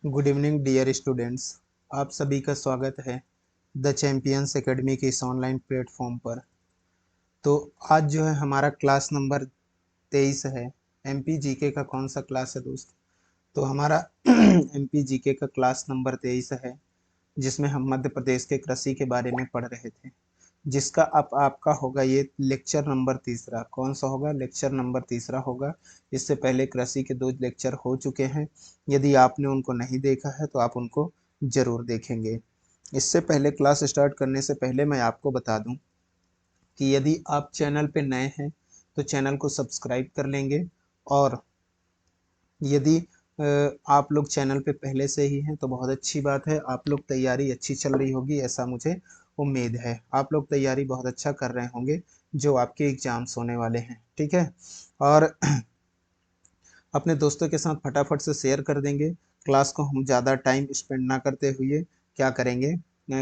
Good evening dear students. आप सभी का स्वागत है द चैम्पियंस एकेडमी के इस ऑनलाइन प्लेटफॉर्म पर। तो आज जो है हमारा क्लास नंबर 23 है। एमपी जीके का कौन सा क्लास है दोस्त? तो हमारा एमपी जीके का क्लास नंबर 23 है, जिसमें हम मध्य प्रदेश के कृषि के बारे में पढ़ रहे थे, जिसका अब आपका होगा ये लेक्चर नंबर तीसरा। कौन सा होगा? लेक्चर नंबर तीसरा होगा। इससे पहले कृषि के 2 लेक्चर हो चुके हैं। यदि आपने उनको नहीं देखा है तो आप उनको जरूर देखेंगे। इससे पहले क्लास स्टार्ट करने से पहले मैं आपको बता दूं कि यदि आप चैनल पे नए हैं तो चैनल को सब्सक्राइब कर लेंगे, और यदि आप लोग चैनल पे पहले से ही हैं तो बहुत अच्छी बात है। आप लोग तैयारी अच्छी चल रही होगी, ऐसा मुझे उम्मीद है। आप लोग तैयारी बहुत अच्छा कर रहे होंगे जो आपके एग्जाम्स होने वाले हैं, ठीक है। और अपने दोस्तों के साथ फटाफट से शेयर कर देंगे। क्लास को हम ज़्यादा टाइम स्पेंड ना करते हुए क्या करेंगे,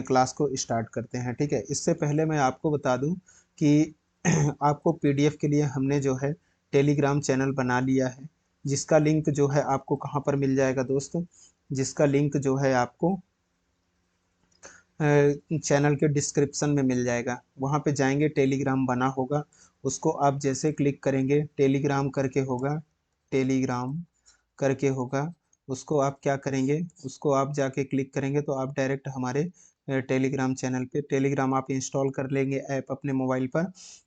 क्लास को स्टार्ट करते हैं, ठीक है। इससे पहले मैं आपको बता दूं कि आपको पीडीएफ के लिए हमने जो है टेलीग्राम चैनल बना लिया है, जिसका लिंक जो है आपको कहाँ पर मिल जाएगा दोस्त? जिसका लिंक जो है आपको चैनल के डिस्क्रिप्शन में मिल जाएगा। वहाँ पे जाएंगे, टेलीग्राम बना होगा, उसको आप जैसे क्लिक करेंगे, टेलीग्राम करके होगा, टेलीग्राम करके होगा, उसको आप क्या करेंगे, उसको आप जाके क्लिक करेंगे तो आप डायरेक्ट हमारे टेलीग्राम चैनल पे, टेलीग्राम आप इंस्टॉल कर लेंगे ऐप अपने मोबाइल पर,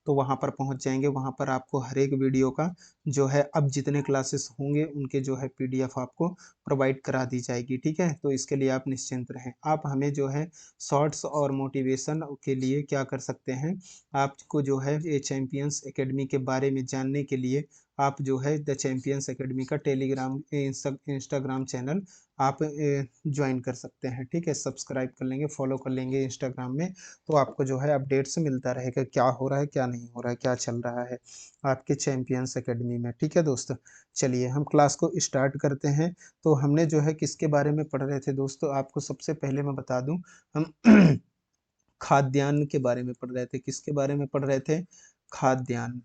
तो वहाँ पर पहुँच जाएंगे। वहाँ पर आपको हर एक वीडियो का जो है, अब जितने क्लासेस होंगे उनके जो है पीडीएफ आपको प्रोवाइड करा दी जाएगी, ठीक है। तो इसके लिए आप निश्चिंत रहें। आप हमें जो है शॉर्ट्स और मोटिवेशन के लिए क्या कर सकते हैं, आपको जो है ये चैम्पियंस एकेडमी के बारे में जानने के लिए आप जो है द चैम्पियंस एकेडमी का टेलीग्राम इंस्टाग्राम चैनल आप ज्वाइन कर सकते हैं, ठीक है। सब्सक्राइब कर लेंगे, फॉलो कर लेंगे इंस्टाग्राम में, तो आपको जो है अपडेट्स मिलता रहेगा क्या हो रहा है, क्या नहीं हो रहा है, क्या चल रहा है आपके चैम्पियंस एकेडमी में, ठीक है दोस्त। चलिए हम क्लास को स्टार्ट करते हैं। तो हमने जो है किसके बारे में पढ़ रहे थे दोस्तों? आपको सबसे पहले मैं बता दूं, हम खाद्यान्न के बारे में पढ़ रहे थे। किसके बारे में पढ़ रहे थे? खाद्यान्न।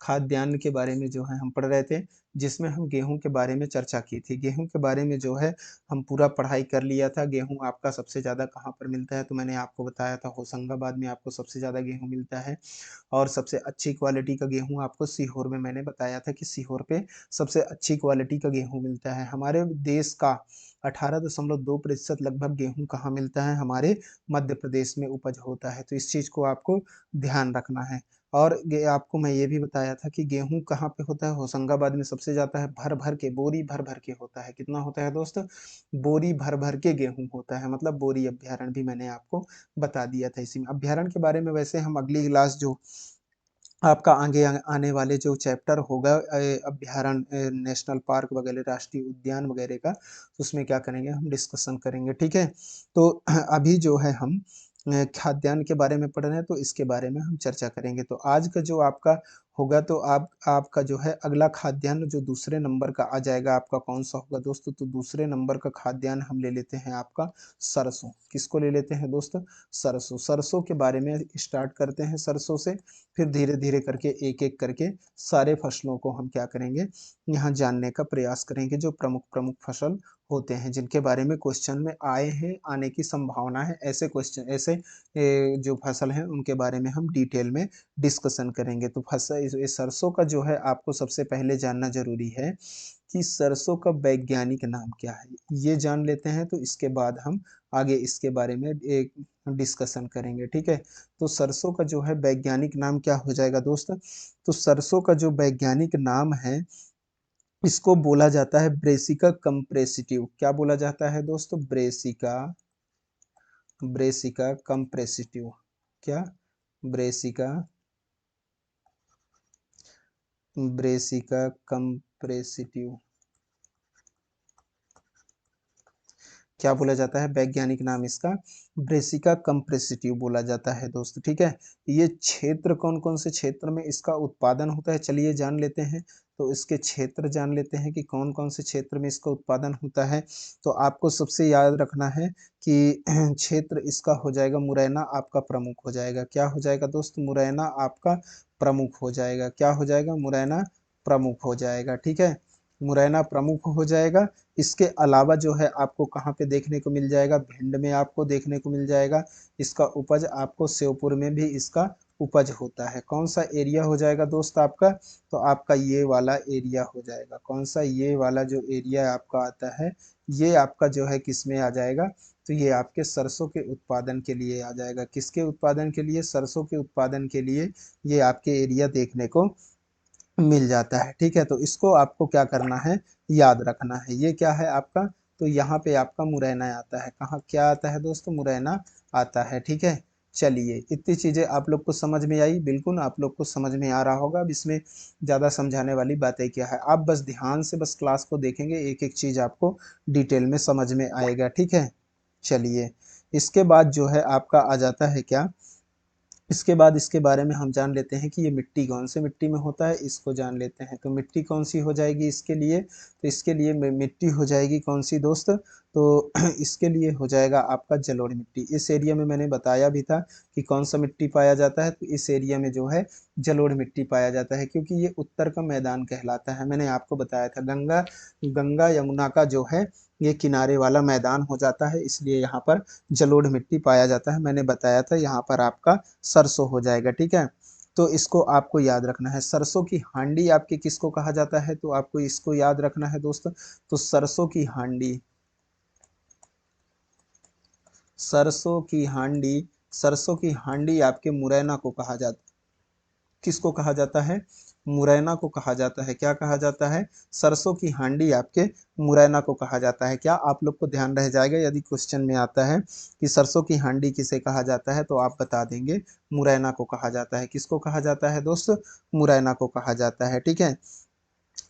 खाद्यान्न के बारे में जो है हम पढ़ रहे थे, जिसमें हम गेहूं के बारे में चर्चा की थी। गेहूं के बारे में जो है हम पूरा पढ़ाई कर लिया था। गेहूं आपका सबसे ज़्यादा कहाँ पर मिलता है? तो मैंने आपको बताया था होशंगाबाद में आपको सबसे ज़्यादा गेहूं मिलता है, और सबसे अच्छी क्वालिटी का गेहूं आपको सीहोर में, मैंने बताया था कि सीहोर पे सबसे अच्छी क्वालिटी का गेहूं मिलता है। हमारे देश का 18.2% लगभग गेहूं कहाँ मिलता है? हमारे मध्य प्रदेश में उपज होता है। तो इस चीज़ को आपको ध्यान रखना है। और आपको मैं ये भी बताया था कि गेहूं कहाँ पे होता है? होशंगाबाद में सबसे ज़्यादा है, भर भर के, बोरी भर भर के होता है। कितना होता है दोस्त? बोरी भर भर के गेहूं होता है, मतलब बोरी अभ्यारण भी मैंने आपको बता दिया था। इसी में अभ्यारण के बारे में वैसे हम अगली क्लास जो आपका आगे आने वाले जो चैप्टर होगा अभ्यारण्य, नेशनल पार्क वगैरह, राष्ट्रीय उद्यान वगैरह का, उसमें क्या करेंगे, हम डिस्कशन करेंगे, ठीक है। तो अभी जो है हम खाद्यान्न के बारे में पढ़ रहे हैं, तो इसके बारे में हम चर्चा करेंगे। तो आज का जो आपका होगा, तो आपका जो है अगला खाद्यान्न जो दूसरे नंबर का आ जाएगा, आपका कौन सा होगा दोस्तों? तो दूसरे नंबर का खाद्यान्न हम ले लेते हैं आपका सरसों। किसको ले लेते हैं दोस्त? सरसों। सरसों के बारे में स्टार्ट करते हैं सरसों से, फिर धीरे धीरे करके एक एक करके सारे फसलों को हम क्या करेंगे, यहाँ जानने का प्रयास करेंगे, जो प्रमुख प्रमुख फसल होते हैं, जिनके बारे में क्वेश्चन में आए हैं, आने की संभावना है, ऐसे क्वेश्चन, ऐसे जो फसल हैं उनके बारे में हम डिटेल में डिस्कशन करेंगे। तो फसल, ये सरसों का जो है आपको सबसे पहले जानना जरूरी है कि सरसों का वैज्ञानिक नाम क्या है, ये जान लेते हैं, तो इसके बाद हम आगे इसके बारे में एक डिस्कशन करेंगे, ठीक है। तो सरसों का जो है वैज्ञानिक नाम क्या हो जाएगा दोस्त? तो सरसों का जो वैज्ञानिक नाम है, इसको बोला जाता है ब्रेसिका कंप्रेसिटिव। क्या बोला जाता है दोस्तों? ब्रेसिका, ब्रेसिका कंप्रेसिटिव। क्या? ब्रेसिका, ब्रेसिका कंप्रेसिटिव। क्या बोला जाता है वैज्ञानिक नाम इसका? ब्रेसिका कंप्रेसिटिव बोला जाता है दोस्त, ठीक है। ये क्षेत्र, कौन कौन से क्षेत्र में इसका उत्पादन होता है, चलिए जान लेते हैं। तो इसके क्षेत्र जान लेते हैं कि कौन कौन से क्षेत्र में इसका उत्पादन होता है। तो आपको सबसे याद रखना है कि क्षेत्र इसका हो जाएगा मुरैना, आपका प्रमुख हो जाएगा। क्या हो जाएगा दोस्त? मुरैना आपका प्रमुख हो जाएगा। क्या हो जाएगा? मुरैना प्रमुख हो जाएगा, ठीक है। मुरैना प्रमुख हो जाएगा। इसके अलावा जो है आपको कहाँ पे देखने को मिल जाएगा, भिंड में आपको देखने को मिल जाएगा। इसका उपज आपको श्योपुर में भी इसका उपज होता है। कौन सा एरिया हो जाएगा दोस्त आपका, तो आपका ये वाला एरिया हो जाएगा। कौन सा, ये वाला जो एरिया आपका आता है, ये आपका जो है किस में आ जाएगा, तो ये आपके सरसों के उत्पादन के लिए आ जाएगा। किसके उत्पादन के लिए, सरसों के उत्पादन के लिए ये आपके एरिया देखने को मिल जाता है। ठीक है, तो इसको आपको क्या करना है, याद रखना है। ये क्या है आपका, तो यहाँ पे आपका मुरैना आता है। कहाँ क्या आता है दोस्तों, मुरैना आता है। ठीक है, चलिए इतनी चीज़ें आप लोग को समझ में आई, बिल्कुल आप लोग को समझ में आ रहा होगा। अब इसमें ज़्यादा समझाने वाली बातें क्या है, आप बस ध्यान से बस क्लास को देखेंगे, एक एक चीज़ आपको डिटेल में समझ में आएगा। ठीक है, चलिए इसके बाद जो है आपका आ जाता है क्या, इसके बाद इसके बारे में हम जान लेते हैं कि ये मिट्टी कौन सी मिट्टी में होता है, इसको जान लेते हैं। तो मिट्टी कौन सी हो जाएगी इसके लिए, तो इसके लिए मिट्टी हो जाएगी कौन सी दोस्त, तो इसके लिए हो जाएगा आपका जलोढ़ मिट्टी। इस एरिया में मैंने बताया भी था कि कौन सा मिट्टी पाया जाता है, तो इस एरिया में जो है जलोढ़ मिट्टी पाया जाता है, क्योंकि ये उत्तर का मैदान कहलाता है। मैंने आपको बताया था गंगा गंगा यमुना का जो है ये किनारे वाला मैदान हो जाता है, इसलिए यहाँ पर जलोढ़ मिट्टी पाया जाता है। मैंने बताया था यहाँ पर आपका सरसों हो जाएगा। ठीक है, तो इसको आपको याद रखना है। सरसों की हांडी आपके किसको कहा जाता है, तो आपको इसको याद रखना है दोस्त। तो सरसों की हांडी, सरसों की हांडी, सरसों की हांडी आपके मुरैना को कहा जाता है। किसको कहा जाता है, मुरैना को कहा जाता है। क्या कहा जाता है, सरसों की हांडी आपके मुरैना को कहा जाता है। क्या आप लोग को ध्यान रह जाएगा, यदि क्वेश्चन में आता है कि सरसों की हांडी किसे कहा जाता है, तो आप बता देंगे मुरैना को कहा जाता है। किसको कहा जाता है दोस्त, मुरैना को कहा जाता है। ठीक है,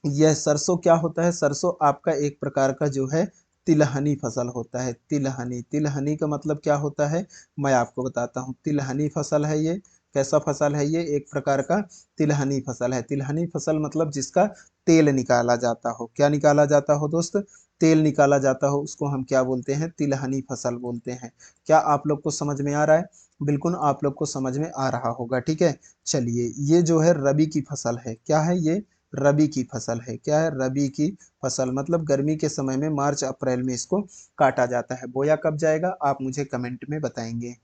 यह सरसों क्या होता है, सरसों आपका एक प्रकार का जो है तिलहनी फसल होता है। तिलहनी, तिलहनी का मतलब क्या होता है, मैं आपको बताता हूँ। तिलहनी फसल है ये, कैसा फसल है ये, एक प्रकार का तिलहनी फसल है। तिलहनी फसल मतलब जिसका तेल निकाला जाता हो। क्या निकाला जाता हो दोस्त, तेल निकाला जाता हो, उसको हम क्या बोलते हैं, तिलहनी फसल बोलते हैं। क्या आप लोग को समझ में आ रहा है, बिल्कुल आप लोग को समझ में आ रहा होगा। ठीक है, चलिए ये जो है रबी की फसल है। क्या है ये, रबी की फसल है। क्या है, रबी की फसल, मतलब गर्मी के समय में मार्च अप्रैल में इसको काटा जाता है। बोया कब जाएगा आप मुझे कमेंट में बताएंगे।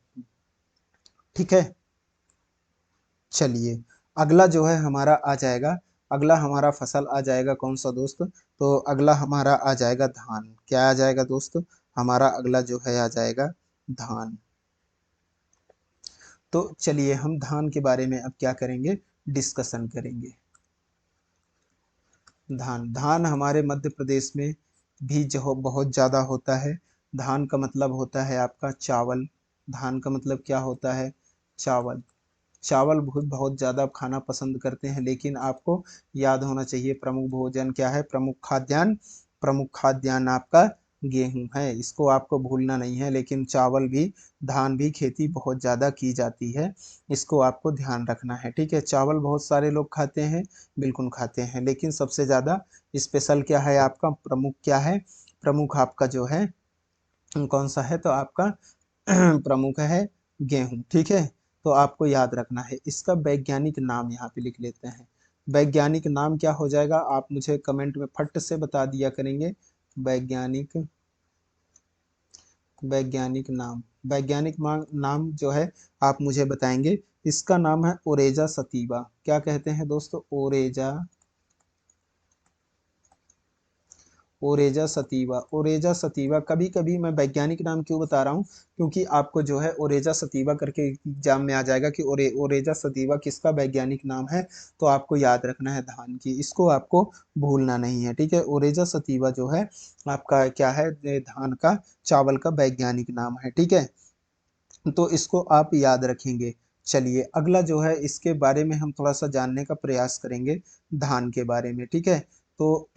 ठीक है, चलिए अगला जो है हमारा आ जाएगा, अगला हमारा फसल आ जाएगा कौन सा दोस्त, तो अगला हमारा आ जाएगा धान। क्या आ जाएगा दोस्त, हमारा अगला जो है आ जाएगा धान। तो चलिए हम धान के बारे में अब क्या करेंगे, डिस्कशन करेंगे। धान, धान हमारे मध्य प्रदेश में भी जो बहुत ज़्यादा होता है। धान का मतलब होता है आपका चावल। धान का मतलब क्या होता है, चावल। चावल बहुत बहुत ज़्यादा खाना पसंद करते हैं, लेकिन आपको याद होना चाहिए प्रमुख भोजन क्या है, प्रमुख खाद्यान्न, प्रमुख खाद्यान्न आपका गेहूं है। इसको आपको भूलना नहीं है। लेकिन चावल भी, धान भी खेती बहुत ज़्यादा की जाती है, इसको आपको ध्यान रखना है। ठीक है, चावल बहुत सारे लोग खाते हैं, बिल्कुल खाते हैं, लेकिन सबसे ज़्यादा स्पेशल क्या है आपका, प्रमुख क्या है, प्रमुख आपका जो है कौन सा है, तो आपका प्रमुख है गेहूं। ठीक है, तो आपको याद रखना है। इसका वैज्ञानिक नाम यहाँ पे लिख लेते हैं। वैज्ञानिक नाम क्या हो जाएगा, आप मुझे कमेंट में फट से बता दिया करेंगे। वैज्ञानिक, वैज्ञानिक नाम, वैज्ञानिक नाम जो है आप मुझे बताएंगे। इसका नाम है ओरेजा सतीवा। क्या कहते हैं दोस्तों, ओरेजा, ओरेजा सतीवा, ओरेजा सतीवा। कभी कभी मैं वैज्ञानिक नाम क्यों बता रहा हूँ, क्योंकि आपको जो है ओरेजा सतीवा करके एग्जाम में आ जाएगा कि ओरेजा सतीवा किसका वैज्ञानिक नाम है, तो आपको याद रखना है धान की, इसको आपको भूलना नहीं है। ठीक है, ओरेजा सतीवा जो है आपका क्या है, धान का, चावल का वैज्ञानिक नाम है। ठीक है, तो इसको आप याद रखेंगे। चलिए अगला जो है इसके बारे में हम थोड़ा सा जानने का प्रयास करेंगे, धान के बारे में। ठीक है, तो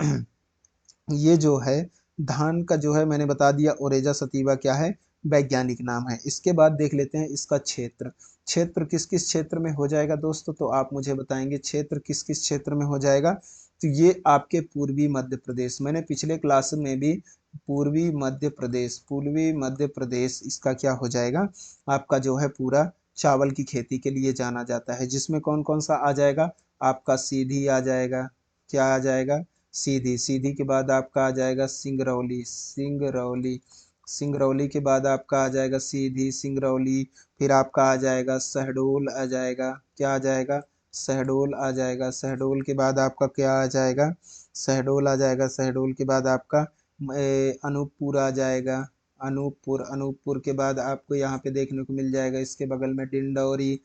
ये जो है धान का जो है मैंने बता दिया, ओरेजा सतीवा क्या है, वैज्ञानिक नाम है। इसके बाद देख लेते हैं इसका क्षेत्र। क्षेत्र किस किस क्षेत्र में हो जाएगा दोस्तों, तो आप मुझे बताएंगे क्षेत्र किस किस क्षेत्र में हो जाएगा। तो ये आपके पूर्वी मध्य प्रदेश, मैंने पिछले क्लास में भी पूर्वी मध्य प्रदेश, पूर्वी मध्य प्रदेश इसका क्या हो जाएगा, आपका जो है पूरा चावल की खेती के लिए जाना जाता है। जिसमें कौन कौन सा आ जाएगा, आपका सीधी आ जाएगा, क्या आ जाएगा, सीधी, सीधी के बाद आपका आ जाएगा सिंगरौली, सिंगरौली, सिंगरौली के बाद आपका आ जाएगा सीधी, सिंगरौली, फिर आपका आ जाएगा शहडोल आ जाएगा, क्या आ जाएगा, शहडोल आ जाएगा, शहडोल के बाद आपका क्या आ जाएगा, शहडोल आ जाएगा, शहडोल के बाद आपका अनूपपुर आ जाएगा, अनूपपुर, अनूपपुर के बाद आपको यहाँ पे देखने को मिल जाएगा इसके बगल में डिंडौरी,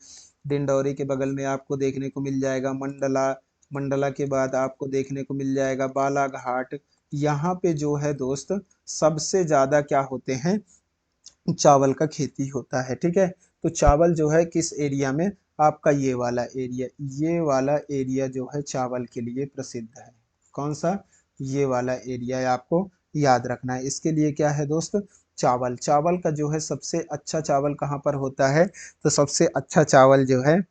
डिंडौरी के बगल में आपको देखने को मिल जाएगा मंडला, मंडला के बाद आपको देखने को मिल जाएगा बालाघाट। यहाँ पे जो है दोस्त सबसे ज्यादा क्या होते हैं, चावल का खेती होता है, ठीक है। तो चावल जो है किस एरिया में, आपका ये वाला एरिया, ये वाला एरिया जो है चावल के लिए प्रसिद्ध है। कौन सा, ये वाला एरिया है, आपको याद रखना है। इसके लिए क्या है दोस्त, चावल, चावल का जो है सबसे अच्छा चावल कहाँ पर होता है, तो सबसे अच्छा चावल जो है,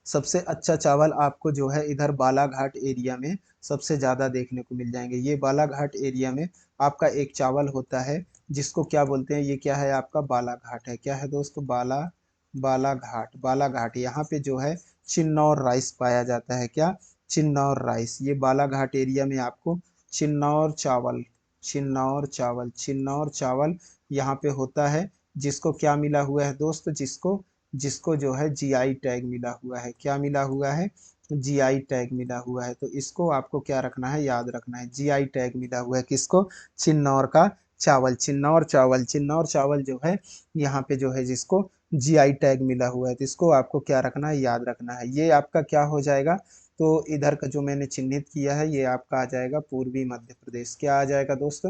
सबसे अच्छा चावल आपको जो है इधर बालाघाट एरिया में सबसे ज़्यादा देखने को मिल जाएंगे। ये बालाघाट एरिया में आपका एक चावल होता है जिसको क्या बोलते हैं, ये क्या है आपका बालाघाट है, क्या है दोस्तों, बालाघाट, बालाघाट। यहाँ पे जो है चिन्नौर राइस पाया जाता है, क्या, चिन्नौर राइस। ये बालाघाट एरिया में आपको चिन्नौर चावल, चिन्नौर चावल, चिन्नौर चावल यहाँ पे होता है, जिसको क्या मिला हुआ है दोस्त, जिसको, जिसको जो है जीआई टैग मिला हुआ है, क्या मिला हुआ है, जीआई टैग मिला हुआ है। तो इसको आपको क्या रखना है, याद रखना है, जीआई टैग मिला हुआ है किसको, चिन्नौर का चावल, चिन्नौर चावल, चिन्नौर चावल जो है यहाँ पे जो है जिसको जीआई टैग मिला हुआ है, तो इसको आपको क्या रखना है, याद रखना है। ये आपका क्या हो जाएगा, तो इधर का जो मैंने चिन्हित किया है ये आपका आ जाएगा पूर्वी मध्य प्रदेश, क्या आ जाएगा दोस्त,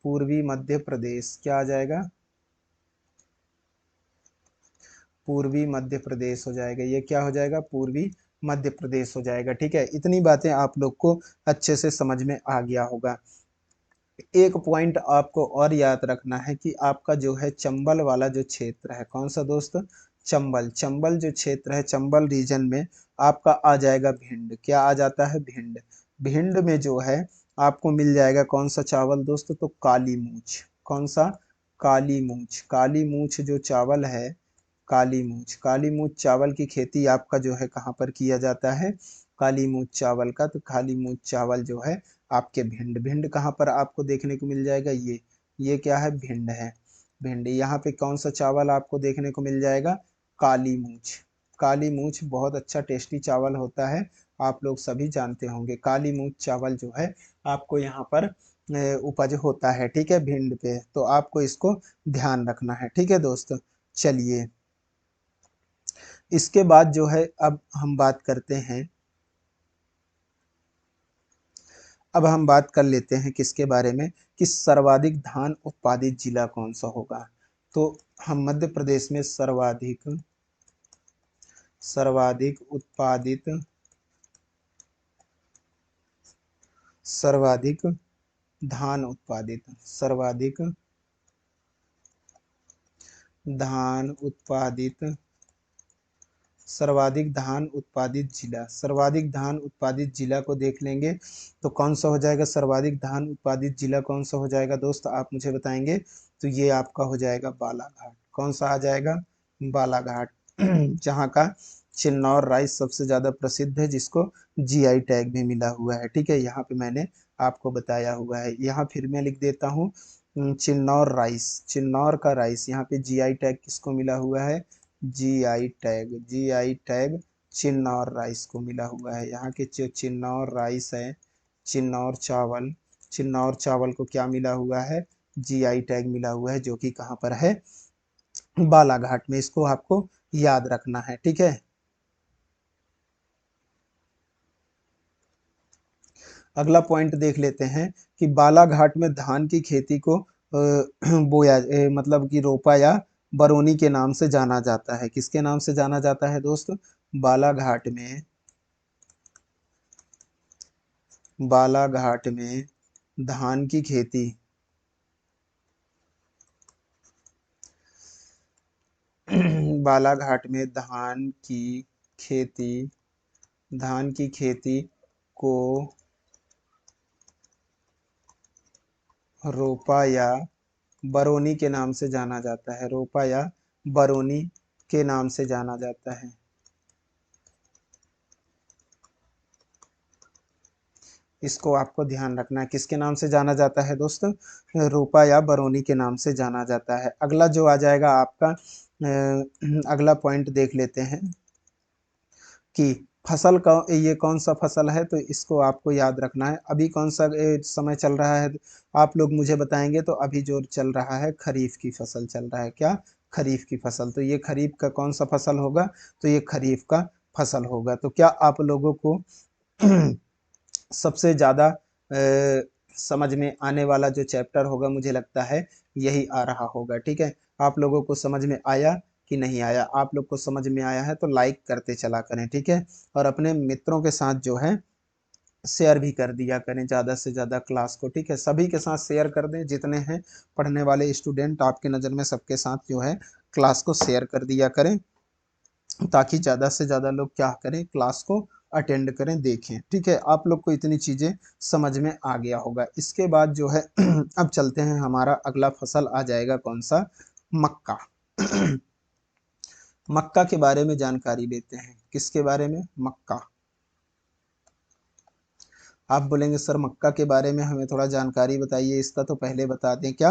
पूर्वी मध्य प्रदेश, क्या आ जाएगा, पूर्वी मध्य प्रदेश हो जाएगा, ये क्या हो जाएगा, पूर्वी मध्य प्रदेश हो जाएगा, ठीक है। इतनी बातें आप लोग को अच्छे से समझ में आ गया होगा। एक पॉइंट आपको और याद रखना है कि आपका जो है चंबल वाला जो क्षेत्र है, कौन सा दोस्त, चंबल, चंबल जो क्षेत्र है, चंबल रीजन में आपका आ जाएगा भिंड, क्या आ जाता है, भिंड। भिंड में जो है आपको मिल जाएगा कौन सा चावल दोस्त, तो काली मूछ, कौन सा, काली मूछ, काली मूछ जो चावल है, काली मूछ, काली मूछ चावल की खेती आपका जो है कहाँ पर किया जाता है, काली मूछ चावल का, तो काली मूछ चावल जो है आपके भिंड, भिंड कहाँ पर आपको देखने को मिल जाएगा, ये क्या है, भिंड है, भिंड। यहाँ पे कौन सा चावल आपको देखने को मिल जाएगा, काली मूछ, काली मूछ बहुत अच्छा टेस्टी चावल होता है, आप लोग सभी जानते होंगे। काली मूछ चावल जो है आपको यहाँ पर उपज होता है, ठीक है, भिंड पे, तो आपको इसको ध्यान रखना है, ठीक है दोस्त। चलिए इसके बाद जो है अब हम बात करते हैं, अब हम बात कर लेते हैं किसके बारे में, कि सर्वाधिक धान उत्पादित जिला कौन सा होगा। तो हम मध्य प्रदेश में सर्वाधिक, सर्वाधिक उत्पादित, सर्वाधिक धान उत्पादित, सर्वाधिक धान उत्पादित, सर्वाधिक धान उत्पादित जिला, सर्वाधिक धान उत्पादित जिला को देख लेंगे तो कौन सा हो जाएगा, सर्वाधिक धान उत्पादित जिला कौन सा हो जाएगा दोस्त, आप मुझे बताएंगे। तो ये आपका हो जाएगा बालाघाट, कौन सा आ जाएगा, बालाघाट। जहाँ का चिन्नौर राइस सबसे ज्यादा प्रसिद्ध है, जिसको जीआई टैग भी मिला हुआ है, ठीक है, यहाँ पे मैंने आपको बताया हुआ है। यहाँ फिर मैं लिख देता हूँ चिन्नौर राइस, चिन्नौर का राइस, यहाँ पे जीआई टैग किसको मिला हुआ है, GI tag, GI tag Chinnaur rice को मिला हुआ है। यहाँ के जो चिन्नौर राइस है, चिन्नौर चावल, चिन्नौर चावल को क्या मिला हुआ है, जीआई टैग मिला हुआ है, जो कि कहाँ पर है, बालाघाट में। इसको आपको याद रखना है, ठीक है। अगला पॉइंट देख लेते हैं कि बालाघाट में धान की खेती को मतलब कि रोपा या बरौनी के नाम से जाना जाता है, किसके नाम से जाना जाता है दोस्त, बालाघाट में, बालाघाट में धान की खेती, बालाघाट में धान की खेती, धान की खेती को रोपा या बरौनी के नाम से जाना जाता है, रोपा या बरौनी के नाम से जाना जाता है। इसको आपको ध्यान रखना है। किसके नाम से जाना जाता है दोस्तों? रूपा या बरौनी के नाम से जाना जाता है। अगला जो आ जाएगा आपका अगला पॉइंट देख लेते हैं कि फसल का ये कौन सा फसल है, तो इसको आपको याद रखना है। अभी कौन सा समय चल रहा है, आप लोग मुझे बताएंगे। तो अभी जो चल रहा है खरीफ की फसल चल रहा है। क्या? खरीफ की फसल। तो ये खरीफ का कौन सा फसल होगा? तो ये खरीफ का फसल होगा। तो क्या आप लोगों को सबसे ज़्यादा समझ में आने वाला जो चैप्टर होगा, मुझे लगता है यही आ रहा होगा। ठीक है, आप लोगों को समझ में आया कि नहीं आया? आप लोग को समझ में आया है तो लाइक करते चला करें। ठीक है, और अपने मित्रों के साथ जो है शेयर भी कर दिया करें ज़्यादा से ज़्यादा क्लास को। ठीक है, सभी के साथ शेयर कर दें, जितने हैं पढ़ने वाले स्टूडेंट आपके नज़र में, सबके साथ जो है क्लास को शेयर कर दिया करें, ताकि ज़्यादा से ज़्यादा लोग क्या करें, क्लास को अटेंड करें, देखें। ठीक है, आप लोग को इतनी चीज़ें समझ में आ गया होगा। इसके बाद जो है अब चलते हैं, हमारा अगला फसल आ जाएगा कौन सा? मक्का। मक्का के बारे में जानकारी लेते हैं। किसके बारे में? मक्का। आप बोलेंगे सर मक्का के बारे में हमें थोड़ा जानकारी बताइए। इसका तो पहले बता दें क्या?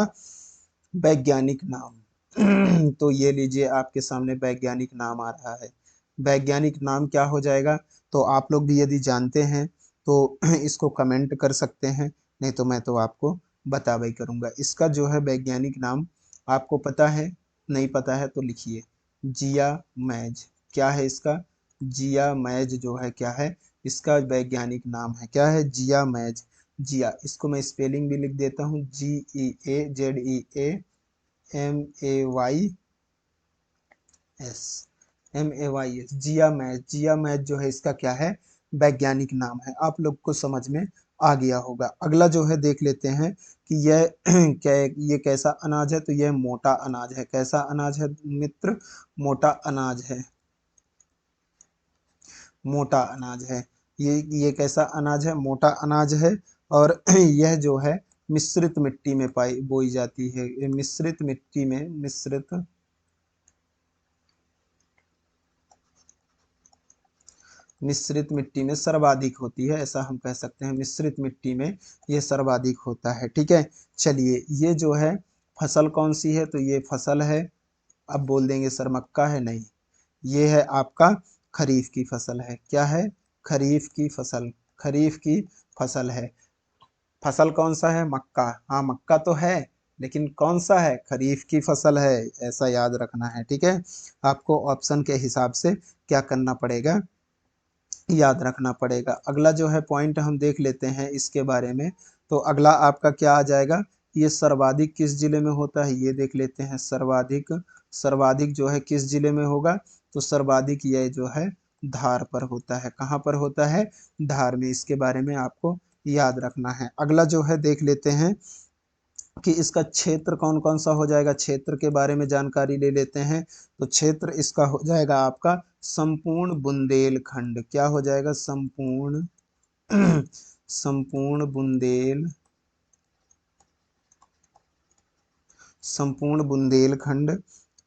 वैज्ञानिक नाम। तो ये लीजिए, आपके सामने वैज्ञानिक नाम आ रहा है। वैज्ञानिक नाम क्या हो जाएगा? तो आप लोग भी यदि जानते हैं तो इसको कमेंट कर सकते हैं, नहीं तो मैं तो आपको बता भाई करूँगा। इसका जो है वैज्ञानिक नाम आपको पता है? नहीं पता है तो लिखिए, जिया मैज। क्या है इसका? जिया मैज जो है क्या है इसका वैज्ञानिक नाम है? क्या है? जिया मैज। जिया, इसको मैं स्पेलिंग भी लिख देता हूँ, GEAZEAMAYS, MAYS, जिया मैज। जिया मैज जो है इसका क्या है? वैज्ञानिक नाम है। आप लोग को समझ में आ गया होगा। अगला जो है देख लेते हैं कि यह क्या, ये कैसा अनाज है? तो यह मोटा अनाज है। कैसा अनाज है मित्र? मोटा अनाज है। मोटा अनाज है। ये कैसा अनाज है? मोटा अनाज है। और यह जो है मिश्रित मिट्टी में पाई बोई जाती है। ये मिश्रित मिट्टी में, मिश्रित मिट्टी में सर्वाधिक होती है, ऐसा हम कह सकते हैं। मिश्रित मिट्टी में ये सर्वाधिक होता है। ठीक है, चलिए, ये जो है फसल कौन सी है? तो ये फसल है, अब बोल देंगे सर मक्का है, नहीं, ये है आपका खरीफ की फसल है। क्या है? खरीफ की फसल। खरीफ की फसल है। फसल कौन सा है? मक्का। हाँ, मक्का तो है, लेकिन कौन सा है? खरीफ की फसल है, ऐसा याद रखना है। ठीक है, आपको ऑप्शन के हिसाब से क्या करना पड़ेगा, याद रखना पड़ेगा। अगला जो है पॉइंट हम देख लेते हैं इसके बारे में। तो अगला आपका क्या आ जाएगा? ये सर्वाधिक किस जिले में होता है, ये देख लेते हैं। सर्वाधिक, सर्वाधिक जो है किस जिले में होगा? तो सर्वाधिक ये जो है धार पर होता है। कहाँ पर होता है? धार में। इसके बारे में आपको याद रखना है। अगला जो है देख लेते हैं कि इसका क्षेत्र कौन कौन सा हो जाएगा। क्षेत्र के बारे में जानकारी ले लेते हैं। तो क्षेत्र इसका हो जाएगा आपका संपूर्ण बुंदेलखंड। क्या हो जाएगा? संपूर्ण संपूर्ण संपूर्ण बुंदेलखंड,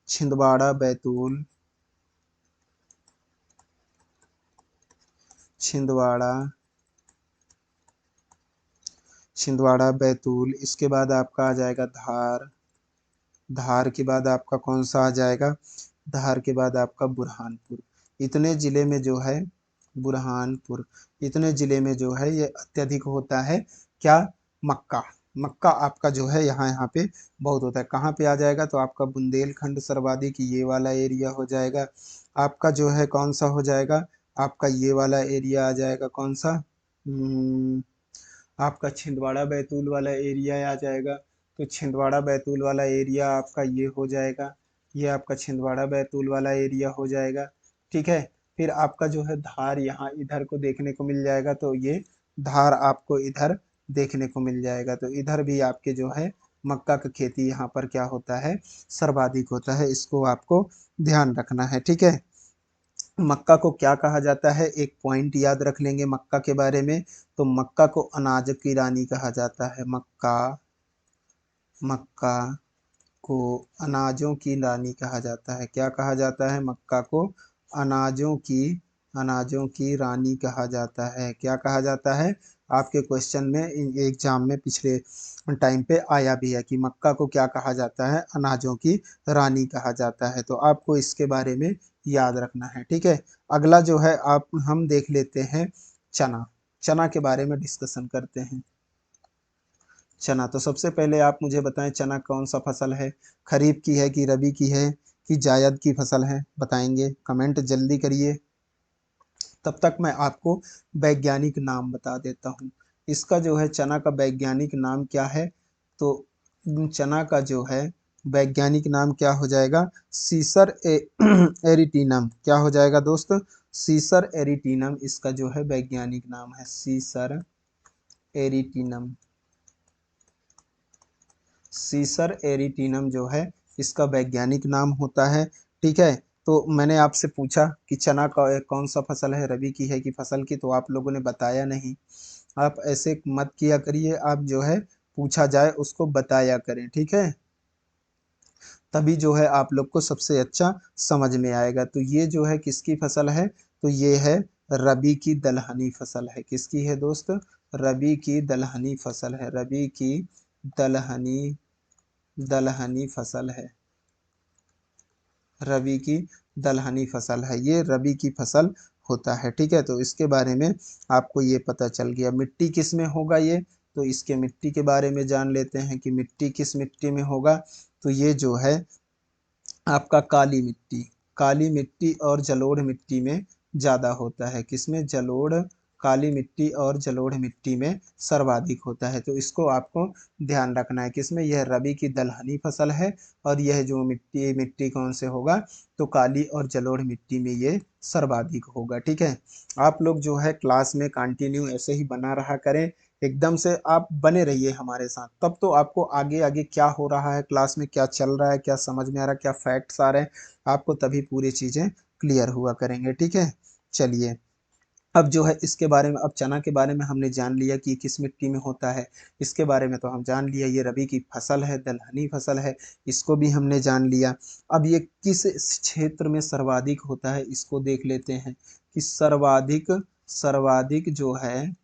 छिंदवाड़ा बैतूल, छिंदवाड़ा, छिंदवाड़ा बैतूल। इसके बाद आपका आ जाएगा धार। धार के बाद आपका कौन सा आ जाएगा? धार के बाद आपका बुरहानपुर। इतने जिले में जो है बुरहानपुर, इतने जिले में जो है ये अत्यधिक होता है क्या? मक्का। मक्का आपका जो है यहाँ यहाँ पे बहुत होता है। कहाँ पे आ जाएगा? तो आपका बुंदेलखंड सर्वाधिक, ये वाला एरिया हो जाएगा। आपका जो है कौन सा हो जाएगा? आपका ये वाला एरिया आ जाएगा। कौन सा? आपका छिंदवाड़ा बैतूल वाला एरिया आ जाएगा। तो छिंदवाड़ा बैतूल वाला एरिया आपका ये हो जाएगा। ये आपका छिंदवाड़ा बैतूल वाला एरिया हो जाएगा। ठीक है, फिर आपका जो है धार यहाँ इधर को देखने को मिल जाएगा। तो ये धार आपको इधर देखने को मिल जाएगा। तो इधर भी आपके जो है मक्का की खेती यहाँ पर क्या होता है? सर्वाधिक होता है। इसको आपको ध्यान रखना है। ठीक है, मक्का को क्या कहा जाता है? एक पॉइंट याद रख लेंगे मक्का के बारे में। तो मक्का को अनाज की रानी कहा जाता है। मक्का, मक्का को अनाजों की रानी कहा जाता है। क्या कहा जाता है? मक्का को अनाजों की, अनाजों की रानी कहा जाता है। क्या कहा जाता है? आपके क्वेश्चन में एग्जाम में पिछले टाइम पे आया भी है कि मक्का को क्या कहा जाता है, अनाजों की रानी कहा जाता है। तो आपको इसके बारे में याद रखना है, ठीक है। अगला जो है आप हम देख लेते हैं चना। चना के बारे में डिस्कशन करते हैं। चना, तो सबसे पहले आप मुझे बताएं चना कौन सा फसल है, खरीफ की है कि रबी की है कि जायद की फसल है, बताएंगे, कमेंट जल्दी करिए। तब तक मैं आपको वैज्ञानिक नाम बता देता हूँ। इसका जो है चना का वैज्ञानिक नाम क्या है, तो चना का जो है वैज्ञानिक नाम क्या हो जाएगा, सीसर एरिटीनम। क्या हो जाएगा दोस्त, सीसर एरिटीनम इसका जो है वैज्ञानिक नाम है, सीसर एरिटीनम। सीसर एरिटीनम जो है इसका वैज्ञानिक नाम होता है, ठीक है। तो मैंने आपसे पूछा कि चना का कौन सा फसल है, रबी की है कि फसल की, तो आप लोगों ने बताया नहीं। आप ऐसे मत किया करिए, आप जो है पूछा जाए उसको बताया करें, ठीक है। तभी जो है आप लोग को सबसे अच्छा समझ में आएगा। तो ये जो है किसकी फसल है, तो ये है रबी की दलहनी फसल है। किसकी है दोस्त, रबी की दलहनी फसल है, रबी की दलहनी दलहनी फसल है, रबी की दलहनी फसल है, ये रबी की फसल होता है, ठीक है। तो इसके बारे में आपको ये पता चल गया। मिट्टी किस में होगा ये, तो इसके मिट्टी के बारे में जान लेते हैं कि मिट्टी किस मिट्टी में होगा। तो ये जो है आपका काली मिट्टी और जलोढ़ मिट्टी में ज़्यादा होता है। किसमें, जलोढ़, काली मिट्टी और जलोढ़ मिट्टी में सर्वाधिक होता है। तो इसको आपको ध्यान रखना है। किसमें, यह रबी की दलहनी फसल है और यह जो मिट्टी मिट्टी कौन से होगा, तो काली और जलोढ़ मिट्टी में ये सर्वाधिक होगा, ठीक है। आप लोग जो है क्लास में कंटिन्यू ऐसे ही बना रहा करें, एकदम से आप बने रहिए हमारे साथ, तब तो आपको आगे आगे क्या हो रहा है क्लास में, क्या चल रहा है, क्या समझ में आ रहा है, क्या फैक्ट्स आ रहे हैं, आपको तभी पूरी चीज़ें क्लियर हुआ करेंगे, ठीक है। चलिए, अब जो है इसके बारे में, अब चना के बारे में हमने जान लिया कि किस मिट्टी में होता है, इसके बारे में तो हम जान लिया, ये रबी की फसल है, दलहनी फसल है, इसको भी हमने जान लिया। अब ये किस क्षेत्र में सर्वाधिक होता है, इसको देख लेते हैं कि सर्वाधिक सर्वाधिक जो है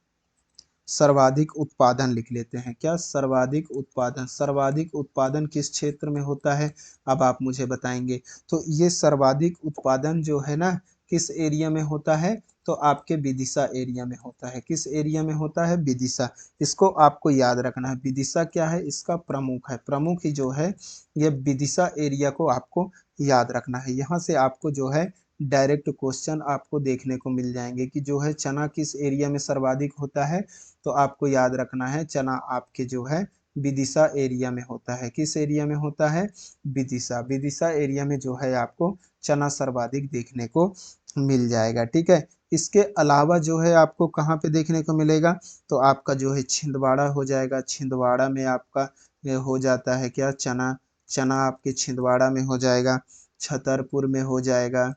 सर्वाधिक उत्पादन लिख लेते हैं। क्या, सर्वाधिक उत्पादन, सर्वाधिक उत्पादन किस क्षेत्र में होता है, अब आप मुझे बताएंगे। तो ये सर्वाधिक उत्पादन जो है ना, किस एरिया में होता है, तो आपके विदिशा एरिया में होता है। किस एरिया में होता है, विदिशा। इसको आपको याद रखना है। विदिशा क्या है, इसका प्रमुख है, प्रमुख ही जो है ये विदिशा एरिया को आपको याद रखना है। यहाँ से आपको जो है डायरेक्ट क्वेश्चन आपको देखने को मिल जाएंगे कि जो है चना किस एरिया में सर्वाधिक होता है, तो आपको याद रखना है चना आपके जो है विदिशा एरिया में होता है। किस एरिया में होता है, विदिशा, विदिशा एरिया में जो है आपको चना सर्वाधिक देखने को मिल जाएगा, ठीक है। इसके अलावा जो है आपको कहाँ पे देखने को मिलेगा, तो आपका जो है छिंदवाड़ा हो जाएगा, छिंदवाड़ा में आपका ये हो जाता है क्या, चना, चना आपके छिंदवाड़ा में हो जाएगा, छतरपुर में हो जाएगा,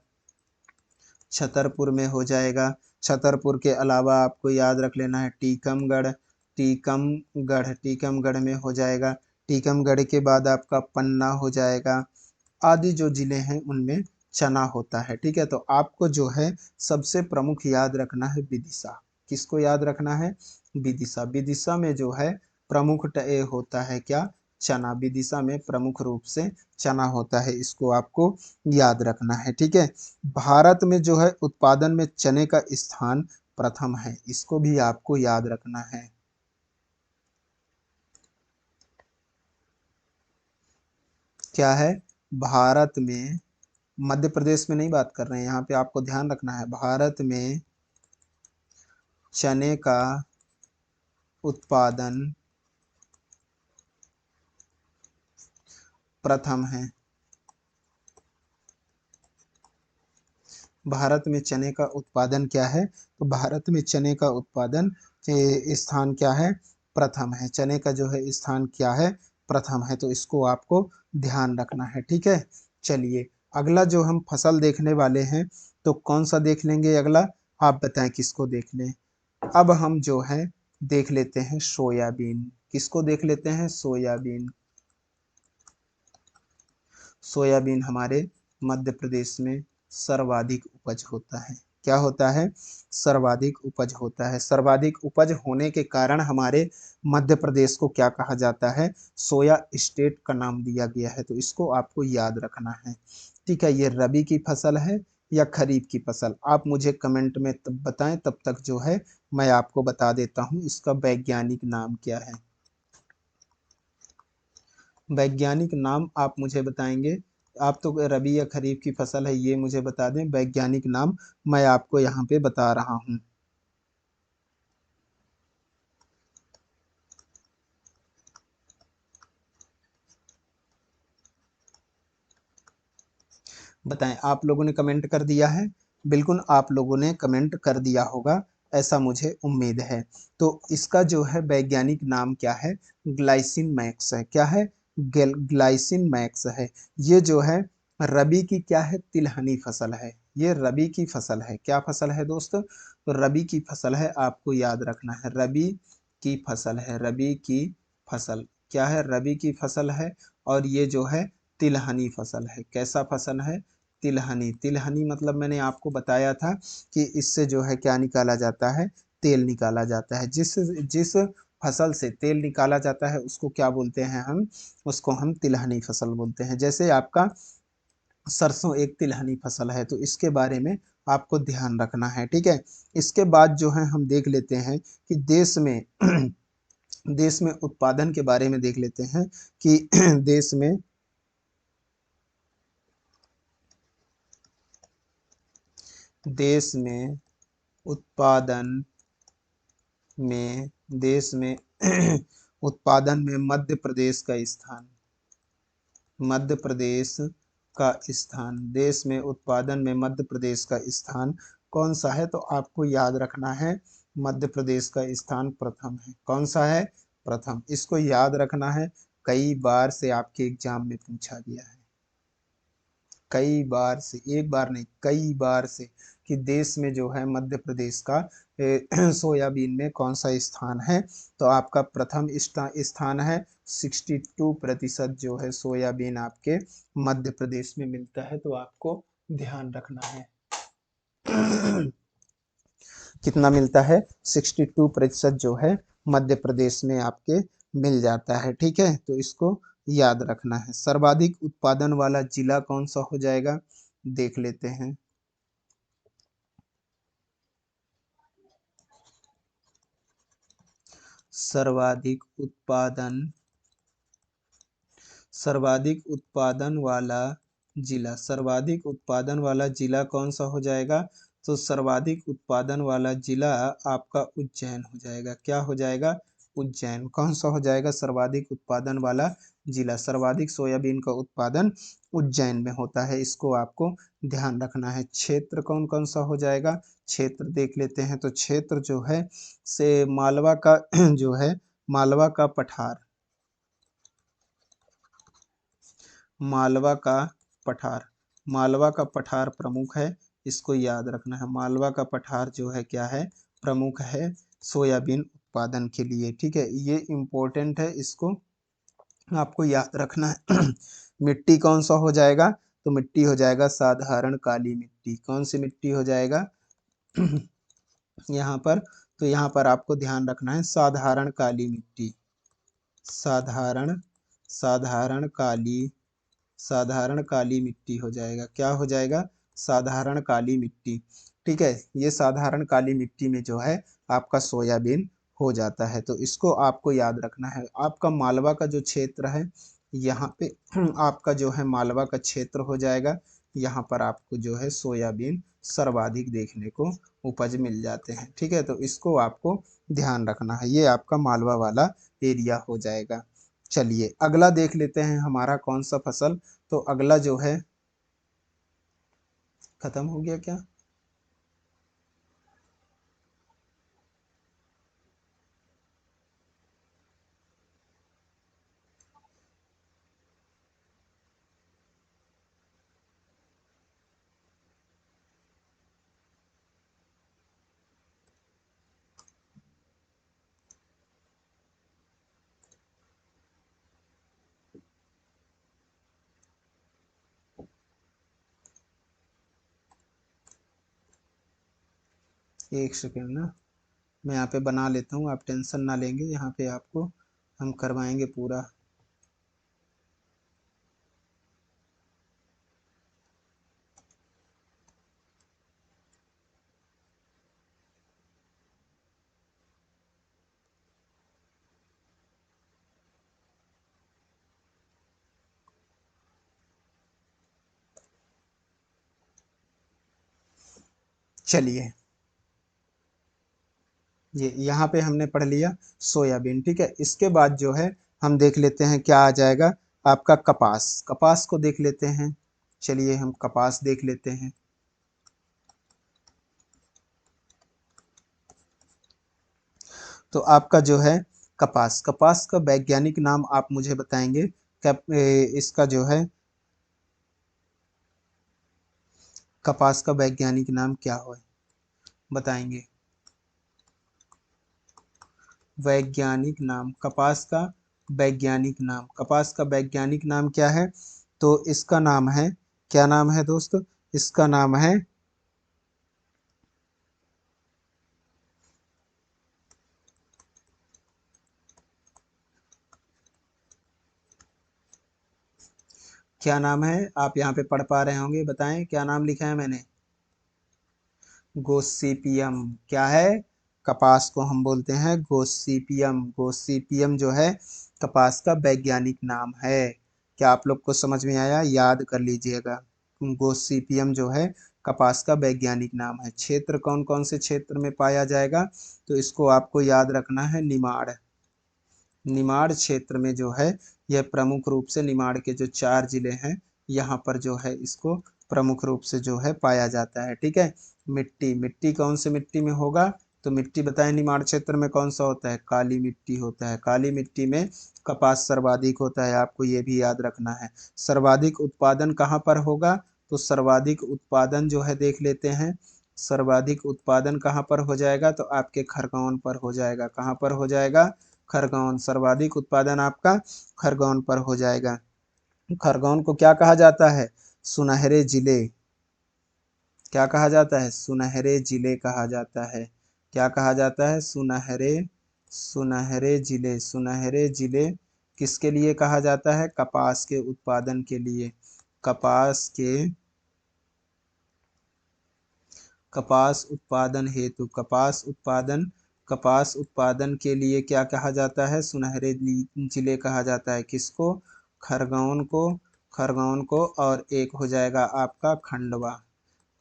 छतरपुर में हो जाएगा। छतरपुर के अलावा आपको याद रख लेना है टीकमगढ़, टीकमगढ़ में हो जाएगा। टीकमगढ़ के बाद आपका पन्ना हो जाएगा। आदि जो जिले हैं उनमें चना होता है, ठीक है। तो आपको जो है सबसे प्रमुख याद रखना है विदिशा। किसको याद रखना है, विदिशा। विदिशा में जो है प्रमुख होता है क्या, चना। विदिशा में प्रमुख रूप से चना होता है, इसको आपको याद रखना है, ठीक है। भारत में जो है उत्पादन में चने का स्थान प्रथम है, इसको भी आपको याद रखना है। क्या है, भारत में, मध्य प्रदेश में नहीं बात कर रहे हैं, यहाँ पे आपको ध्यान रखना है, भारत में चने का उत्पादन प्रथम है। भारत में चने का उत्पादन क्या है, तो भारत में चने का उत्पादन स्थान क्या है, प्रथम है। चने का जो है स्थान क्या है, प्रथम है। तो इसको आपको ध्यान रखना है, ठीक है। चलिए, अगला जो हम फसल देखने वाले हैं, तो कौन सा देख लेंगे अगला, आप बताएं किसको देख लें। अब हम जो है देख लेते हैं सोयाबीन। किसको देख लेते हैं, सोयाबीन। सोयाबीन हमारे मध्य प्रदेश में सर्वाधिक उपज होता है। क्या होता है? सर्वाधिक उपज होता है। सर्वाधिक उपज होने के कारण हमारे मध्य प्रदेश को क्या कहा जाता है? सोया स्टेट का नाम दिया गया है। तो इसको आपको याद रखना है। ठीक है, ये रबी की फसल है या खरीफ की फसल, आप मुझे कमेंट में तब बताएं, तब तक जो है मैं आपको बता देता हूं इसका वैज्ञानिक नाम क्या है। वैज्ञानिक नाम आप मुझे बताएंगे। आप तो रबी या खरीफ की फसल है ये मुझे बता दें, वैज्ञानिक नाम मैं आपको यहाँ पे बता रहा हूँ। बताएं, आप लोगों ने कमेंट कर दिया है? बिल्कुल आप लोगों ने कमेंट कर दिया होगा, ऐसा मुझे उम्मीद है। तो इसका जो है वैज्ञानिक नाम क्या है? ग्लाइसिन मैक्स है। क्या है? ग्लाइसिन मैक्स है। ये जो है रबी की क्या है? तिलहनी फसल है। ये रबी की फसल है। क्या फसल है दोस्तों? तो रबी की फसल है, आपको याद रखना है। रबी की फसल है। रबी की फसल क्या है? रबी की फसल है। और ये जो है तिलहनी फसल है। कैसा फसल है? तिलहनी। तिलहनी मतलब मैंने आपको बताया था कि इससे जो है क्या निकाला जाता है? तेल निकाला जाता है। जिस जिस फसल से तेल निकाला जाता है उसको क्या बोलते हैं हम? उसको हम तिलहनी फसल बोलते हैं। जैसे आपका सरसों एक तिलहनी फसल है, तो इसके बारे में आपको ध्यान रखना है। ठीक है, इसके बाद जो है हम देख लेते हैं कि देश में देश में उत्पादन के बारे में देख लेते हैं कि देश में देश में उत्पादन देश में उत्पादन में मध्य प्रदेश का स्थान। मध्य प्रदेश का स्थान, देश में उत्पादन में मध्य प्रदेश का स्थान कौन सा है? तो आपको याद रखना है, मध्य प्रदेश का स्थान प्रथम है। कौन सा है? प्रथम। इसको याद रखना है, कई बार से आपके एग्जाम में पूछा गया है। कई बार से, एक बार नहीं कई बार से, कि देश में जो है मध्य प्रदेश का सोयाबीन में कौन सा स्थान है? तो आपका प्रथम स्थान है। 62% जो है सोयाबीन आपके मध्य प्रदेश में मिलता है। तो आपको ध्यान रखना है। कितना मिलता है? 62% जो है मध्य प्रदेश में आपके मिल जाता है। ठीक है, तो इसको याद रखना है। सर्वाधिक उत्पादन वाला जिला कौन सा हो जाएगा? देख लेते हैं। सर्वाधिक उत्पादन सर्वाधिक उत्पादन वाला जिला, सर्वाधिक उत्पादन वाला जिला कौन सा हो जाएगा? तो सर्वाधिक उत्पादन वाला जिला आपका उज्जैन हो जाएगा। क्या हो जाएगा? उज्जैन। कौन सा हो जाएगा सर्वाधिक उत्पादन वाला जिला? सर्वाधिक सोयाबीन का उत्पादन उज्जैन में होता है। इसको आपको ध्यान रखना है। क्षेत्र कौन कौन सा हो जाएगा? क्षेत्र देख लेते हैं। तो क्षेत्र जो है से मालवा का जो है मालवा का पठार, मालवा का पठार, मालवा का पठार प्रमुख है। इसको याद रखना है। मालवा का पठार जो है क्या है? प्रमुख है सोयाबीन उत्पादन के लिए। ठीक है, ये इम्पोर्टेंट है, इसको आपको याद रखना है। मिट्टी कौन सा हो जाएगा? तो मिट्टी हो जाएगा साधारण काली मिट्टी। कौन सी मिट्टी हो जाएगा? यहाँ पर, तो यहाँ पर आपको ध्यान रखना है साधारण काली मिट्टी। साधारण साधारण काली साधारण काली मिट्टी हो जाएगा। क्या हो जाएगा? साधारण काली मिट्टी। ठीक है, ये साधारण काली मिट्टी में जो है आपका सोयाबीन हो जाता है। तो इसको आपको याद रखना है। आपका मालवा का जो क्षेत्र है, यहाँ पे आपका जो है मालवा का क्षेत्र हो जाएगा। यहाँ पर आपको जो है सोयाबीन सर्वाधिक देखने को उपज मिल जाते हैं। ठीक है, तो इसको आपको ध्यान रखना है। ये आपका मालवा वाला एरिया हो जाएगा। चलिए अगला देख लेते हैं हमारा कौन सा फसल। तो अगला जो है, खत्म हो गया क्या? एक सेकेंड ना, मैं यहाँ पे बना लेता हूँ, आप टेंशन ना लेंगे, यहाँ पे आपको हम करवाएंगे पूरा। चलिए, ये यहाँ पे हमने पढ़ लिया सोयाबीन, ठीक है। इसके बाद जो है हम देख लेते हैं क्या आ जाएगा आपका कपास। कपास को देख लेते हैं, चलिए हम कपास देख लेते हैं। तो आपका जो है कपास, कपास का वैज्ञानिक नाम आप मुझे बताएंगे, इसका जो है कपास का वैज्ञानिक नाम क्या हो, बताएंगे। वैज्ञानिक नाम कपास का, वैज्ञानिक नाम कपास का वैज्ञानिक नाम क्या है? तो इसका नाम है, क्या नाम है दोस्त? इसका नाम है, क्या नाम है? आप यहाँ पे पढ़ पा रहे होंगे, बताएं क्या नाम लिखा है मैंने। गोसिपियम। क्या है? कपास को हम बोलते हैं गोसिपियम। गोसिपियम जो है कपास का वैज्ञानिक नाम है। क्या आप लोग को समझ में आया? याद कर लीजिएगा, गोसिपियम जो है कपास का वैज्ञानिक नाम है। क्षेत्र कौन कौन से क्षेत्र में पाया जाएगा? तो इसको आपको याद रखना है, निमाड़। निमाड़ क्षेत्र में जो है यह प्रमुख रूप से, निमाड़ के जो 4 जिले हैं यहाँ पर जो है इसको प्रमुख रूप से जो है पाया जाता है, ठीक है। मिट्टी, मिट्टी कौन से मिट्टी में होगा? तो मिट्टी बताएं, निमाड़ क्षेत्र में कौन सा होता है? काली मिट्टी होता है। काली मिट्टी में कपास सर्वाधिक होता है, आपको ये भी याद रखना है। सर्वाधिक उत्पादन कहाँ पर होगा? तो सर्वाधिक उत्पादन जो है देख लेते हैं, सर्वाधिक उत्पादन कहाँ पर हो जाएगा? तो आपके खरगोन पर हो जाएगा। कहाँ पर हो जाएगा? खरगोन। सर्वाधिक उत्पादन आपका खरगोन पर हो जाएगा। खरगोन को क्या कहा जाता है? सुनहरे जिले। क्या कहा जाता है? सुनहरे जिले कहा जाता है। क्या कहा जाता है? सुनहरे, सुनहरे जिले। सुनहरे जिले किसके लिए कहा जाता है? कपास के उत्पादन के लिए। कपास के, कपास उत्पादन हेतु, कपास उत्पादन, कपास उत्पादन के लिए क्या कहा जाता है? सुनहरे जिले कहा जाता है। किसको? खरगोन को। खरगोन को। और एक हो जाएगा आपका खंडवा।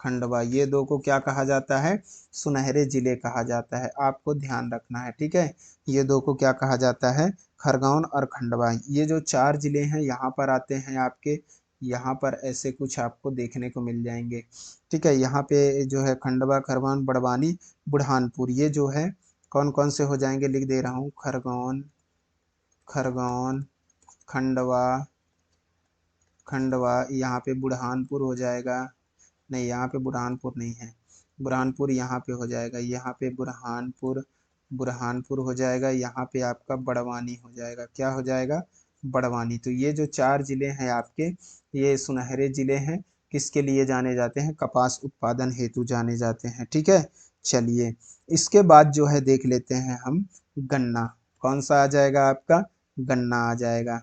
खंडवा, ये दो को क्या कहा जाता है? सुनहरे जिले कहा जाता है। आपको ध्यान रखना है, ठीक है। ये दो को क्या कहा जाता है? खरगोन और खंडवा। ये जो 4 जिले हैं यहाँ पर आते हैं आपके, यहाँ पर ऐसे कुछ आपको देखने को मिल जाएंगे, ठीक है। यहाँ पे जो है खंडवा, खरगोन, बड़वानी, बुरहानपुर, ये जो है कौन कौन से हो जाएंगे लिख दे रहा हूँ। खरगोन, खरगोन, खंडवा, खंडवा, यहाँ पे बुरहानपुर हो जाएगा। नहीं, यहाँ पे बुरहानपुर नहीं है, बुरहानपुर यहाँ पे हो जाएगा। यहाँ पे बुरहानपुर, बुरहानपुर हो जाएगा। यहाँ पे आपका बड़वानी हो जाएगा। क्या हो जाएगा? बड़वानी। तो ये जो 4 जिले हैं आपके, ये सुनहरे जिले हैं। किसके लिए जाने जाते हैं? कपास उत्पादन हेतु जाने जाते हैं, ठीक है। चलिए, इसके बाद जो है देख लेते हैं हम गन्ना। कौन सा आ जाएगा आपका? गन्ना आ जाएगा।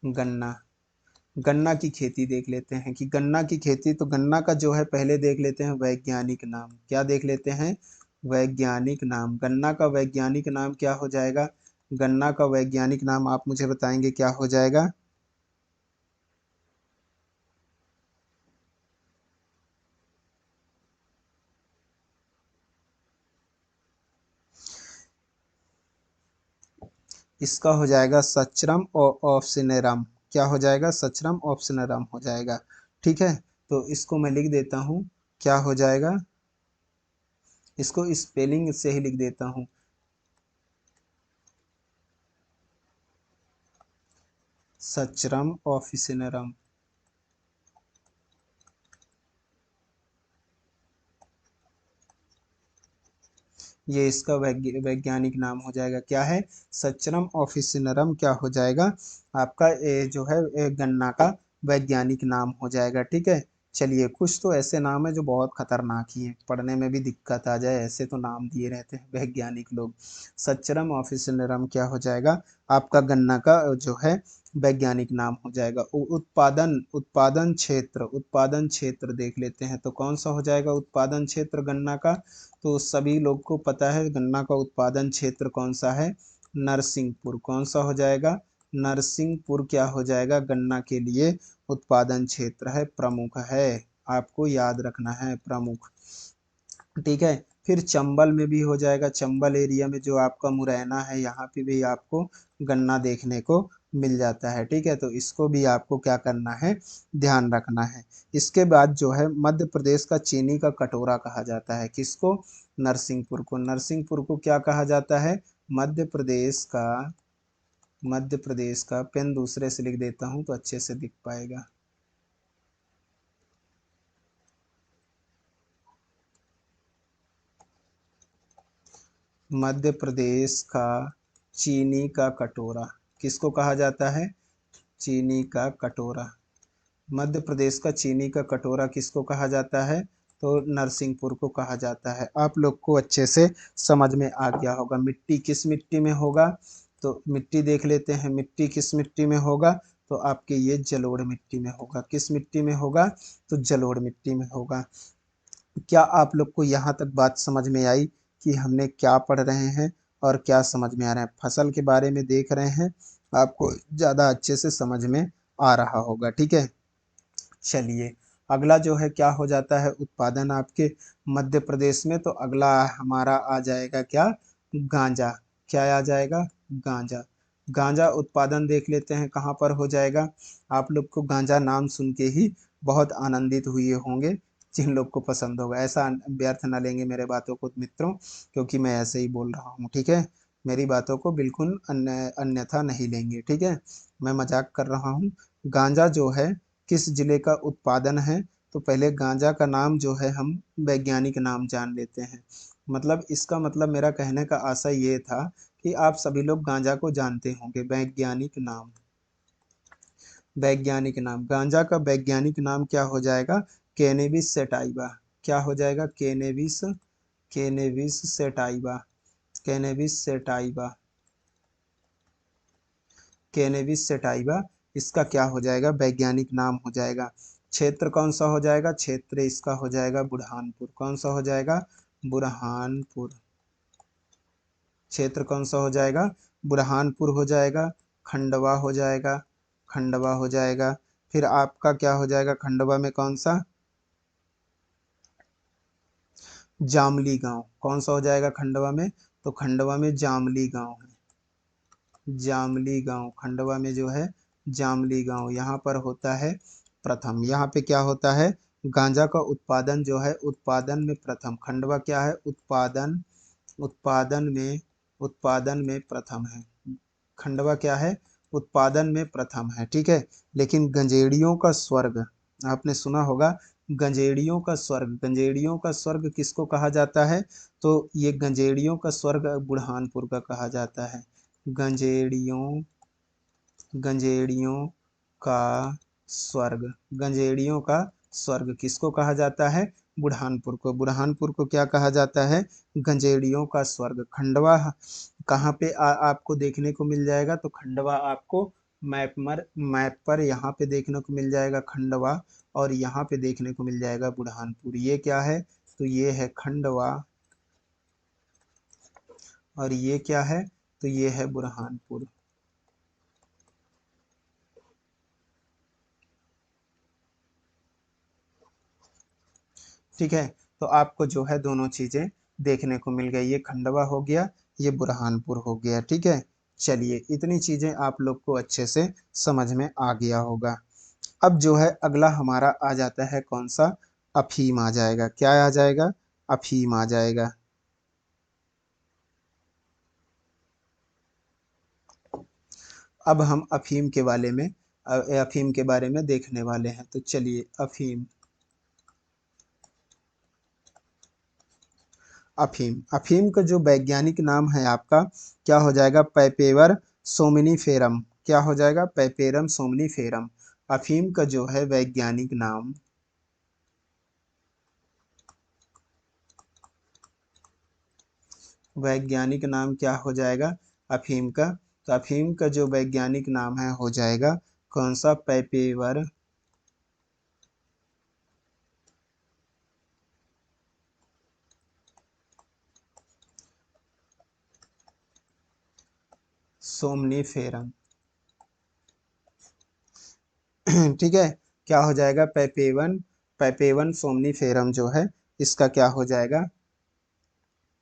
गन्ना, गन्ना की खेती देख लेते हैं कि गन्ना की खेती, तो गन्ना का जो है पहले देख लेते हैं वैज्ञानिक नाम। क्या देख लेते हैं? वैज्ञानिक नाम। गन्ना का वैज्ञानिक नाम क्या हो जाएगा? गन्ना का वैज्ञानिक नाम आप मुझे बताएंगे क्या हो जाएगा? इसका हो जाएगा सचरम और ऑप्सिनेरम। क्या हो जाएगा? सचरम ऑप्सिनेरम हो जाएगा, ठीक है। तो इसको मैं लिख देता हूँ, क्या हो जाएगा? इसको स्पेलिंग से ही लिख देता हूँ, सचरम ऑफिसिनरम। ये इसका वैज्ञानिक नाम हो जाएगा। क्या है? सचरम ऑफिसिनरम क्या हो जाएगा आपका? जो है गन्ना का वैज्ञानिक नाम हो जाएगा। ठीक है, चलिए कुछ तो ऐसे नाम है जो बहुत खतरनाक ही हैं, पढ़ने में भी दिक्कत आ जाए ऐसे तो नाम दिए रहते हैं वैज्ञानिक लोग। सच्चरम ऑफिसिनरम क्या हो जाएगा आपका गन्ना का जो है वैज्ञानिक नाम हो जाएगा। उत्पादन उत्पादन क्षेत्र देख लेते हैं तो कौन सा हो जाएगा उत्पादन क्षेत्र गन्ना का। तो सभी लोग को पता है गन्ना का उत्पादन क्षेत्र कौन सा है, नरसिंहपुर। कौन सा हो जाएगा, नरसिंहपुर क्या हो जाएगा गन्ना के लिए उत्पादन क्षेत्र है, प्रमुख है, आपको याद रखना है प्रमुख। ठीक है, फिर चंबल में भी हो जाएगा, चंबल एरिया में जो आपका मुरैना है यहाँ पे भी आपको गन्ना देखने को मिल जाता है। ठीक है, तो इसको भी आपको क्या करना है, ध्यान रखना है। इसके बाद जो है मध्य प्रदेश का चीनी का कटोरा कहा जाता है, किसको, नरसिंहपुर को। नरसिंहपुर को क्या कहा जाता है, मध्य प्रदेश का, मध्य प्रदेश का, पेन दूसरे से लिख देता हूँ तो अच्छे से दिख पाएगा। मध्य प्रदेश का चीनी का कटोरा किसको कहा जाता है, चीनी का कटोरा। मध्य प्रदेश का चीनी का कटोरा किसको कहा जाता है, तो नरसिंहपुर को कहा जाता है। आप लोग को अच्छे से समझ में आ गया होगा। मिट्टी किस मिट्टी में होगा, तो मिट्टी देख लेते हैं, मिट्टी किस मिट्टी में होगा, तो आपके ये जलोढ़ मिट्टी में होगा। किस मिट्टी में होगा, तो जलोढ़ मिट्टी में होगा। क्या आप लोग को यहाँ तक बात समझ में आई कि हमने क्या पढ़ रहे हैं और क्या समझ में आ रहा है, फसल के बारे में देख रहे हैं, आपको ज़्यादा अच्छे से समझ में आ रहा होगा। ठीक है, चलिए अगला जो है क्या हो जाता है उत्पादन आपके मध्य प्रदेश में, तो अगला हमारा आ जाएगा क्या, गांजा। क्या आ जाएगा, गांजा। गांजा उत्पादन देख लेते हैं कहाँ पर हो जाएगा। आप लोग को गांजा नाम सुन के ही बहुत आनंदित हुए होंगे, जिन लोग को पसंद होगा। ऐसा व्यर्थ ना लेंगे मेरे बातों को मित्रों, क्योंकि मैं ऐसे ही बोल रहा हूँ। ठीक है, मेरी बातों को बिल्कुल अन्यथा नहीं लेंगे। ठीक है, मैं मजाक कर रहा हूँ। गांजा जो है किस जिले का उत्पादन है, तो पहले गांजा का नाम जो है हम वैज्ञानिक नाम जान लेते हैं। मतलब इसका मतलब मेरा कहने का आशय ये था कि आप सभी लोग गांजा को जानते होंगे, वैज्ञानिक नाम। वैज्ञानिक नाम गांजा का वैज्ञानिक नाम क्या हो जाएगा, कैनेबिस सैटाइवा। क्या हो जाएगा, cannabis, cannabis sativa, cannabis sativa, cannabis sativa इसका क्या हो जाएगा, वैज्ञानिक नाम हो जाएगा। क्षेत्र कौन सा हो जाएगा, क्षेत्र इसका हो जाएगा बुरहानपुर। कौन सा हो जाएगा, बुरहानपुर। क्षेत्र कौन सा हो जाएगा, बुरहानपुर हो जाएगा। खंडवा हो जाएगा, खंडवा हो जाएगा। फिर आपका क्या हो जाएगा, खंडवा में कौन सा, जामली गांव। कौन सा हो जाएगा खंडवा में, तो खंडवा में जामली गांव है, जामली गांव। खंडवा में जो है जामली गांव, यहाँ पर होता है प्रथम। यहाँ पे क्या होता है, गांजा का उत्पादन जो है उत्पादन में प्रथम। खंडवा क्या है, उत्पादन, उत्पादन में, उत्पादन में प्रथम है। खंडवा क्या है, उत्पादन में प्रथम है। ठीक है, लेकिन गंजेड़ियों का स्वर्ग आपने सुना होगा, गंजेड़ियों का स्वर्ग, गंजेड़ियों का स्वर्ग किसको कहा जाता है, तो ये गंजेड़ियों का स्वर्ग बुरहानपुर का कहा जाता है। गंजेड़ियों, गंजेड़ियों का स्वर्ग, गंजेड़ियों का स्वर्ग किसको कहा जाता है, बुरहानपुर को। बुरहानपुर को क्या कहा जाता है, गंजेड़ियों का स्वर्ग। खंडवा कहाँ पे आपको देखने को मिल जाएगा, तो खंडवा आपको मैप पर यहाँ पे देखने को मिल जाएगा खंडवा, और यहाँ पे देखने को मिल जाएगा बुरहानपुर। ये क्या है, तो ये है खंडवा, और ये क्या है, तो ये है बुरहानपुर। ठीक है, तो आपको जो है दोनों चीजें देखने को मिल गई, ये खंडवा हो गया, ये बुरहानपुर हो गया। ठीक है, चलिए इतनी चीजें आप लोग को अच्छे से समझ में आ गया होगा। अब जो है अगला हमारा आ जाता है कौन सा, अफीम आ जाएगा। क्या आ जाएगा, अफीम आ जाएगा। अब हम अफीम के बारे में अफीम के बारे में देखने वाले हैं। तो चलिए अफीम, अफीम, अफीम का जो वैज्ञानिक नाम है आपका क्या हो जाएगा, पैपेवर सोमनीफेरम। क्या हो जाएगा, पैपेरम सोमनीफेरम। अफीम का जो है वैज्ञानिक नाम, वैज्ञानिक नाम क्या हो जाएगा अफीम का? तो अफीम का जो वैज्ञानिक नाम है हो जाएगा कौन सा? पेपेवर सोमनीफेरम। ठीक है, क्या हो जाएगा? पेपेवन, पेपेवन सोमनीफेरम जो है इसका क्या हो जाएगा?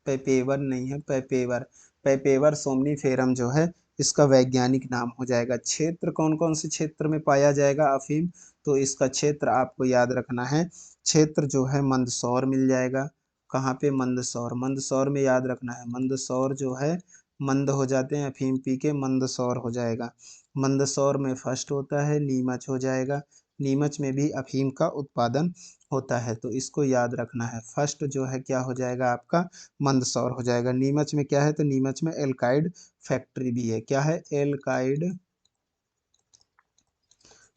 पेपेवर नहीं है, पेपेवर, पेपेवर सोमनीफेरम जो है इसका वैज्ञानिक नाम हो जाएगा। क्षेत्र कौन कौन से क्षेत्र में पाया जाएगा अफीम? तो इसका क्षेत्र आपको याद रखना है, क्षेत्र जो है मंदसौर मिल जाएगा। कहाँ पे? मंदसौर, मंदसौर में याद रखना है। मंदसौर जो है, मंद हो जाते हैं अफीम पी के, मंदसौर हो जाएगा। मंदसौर में फर्स्ट होता है, नीमच हो जाएगा। नीमच में भी अफीम का उत्पादन होता है, तो इसको याद रखना है। फर्स्ट जो है क्या हो जाएगा आपका? मंदसौर हो जाएगा। नीमच में क्या है? तो नीमच में एल्काइड फैक्ट्री भी है। क्या है? एल्काइड,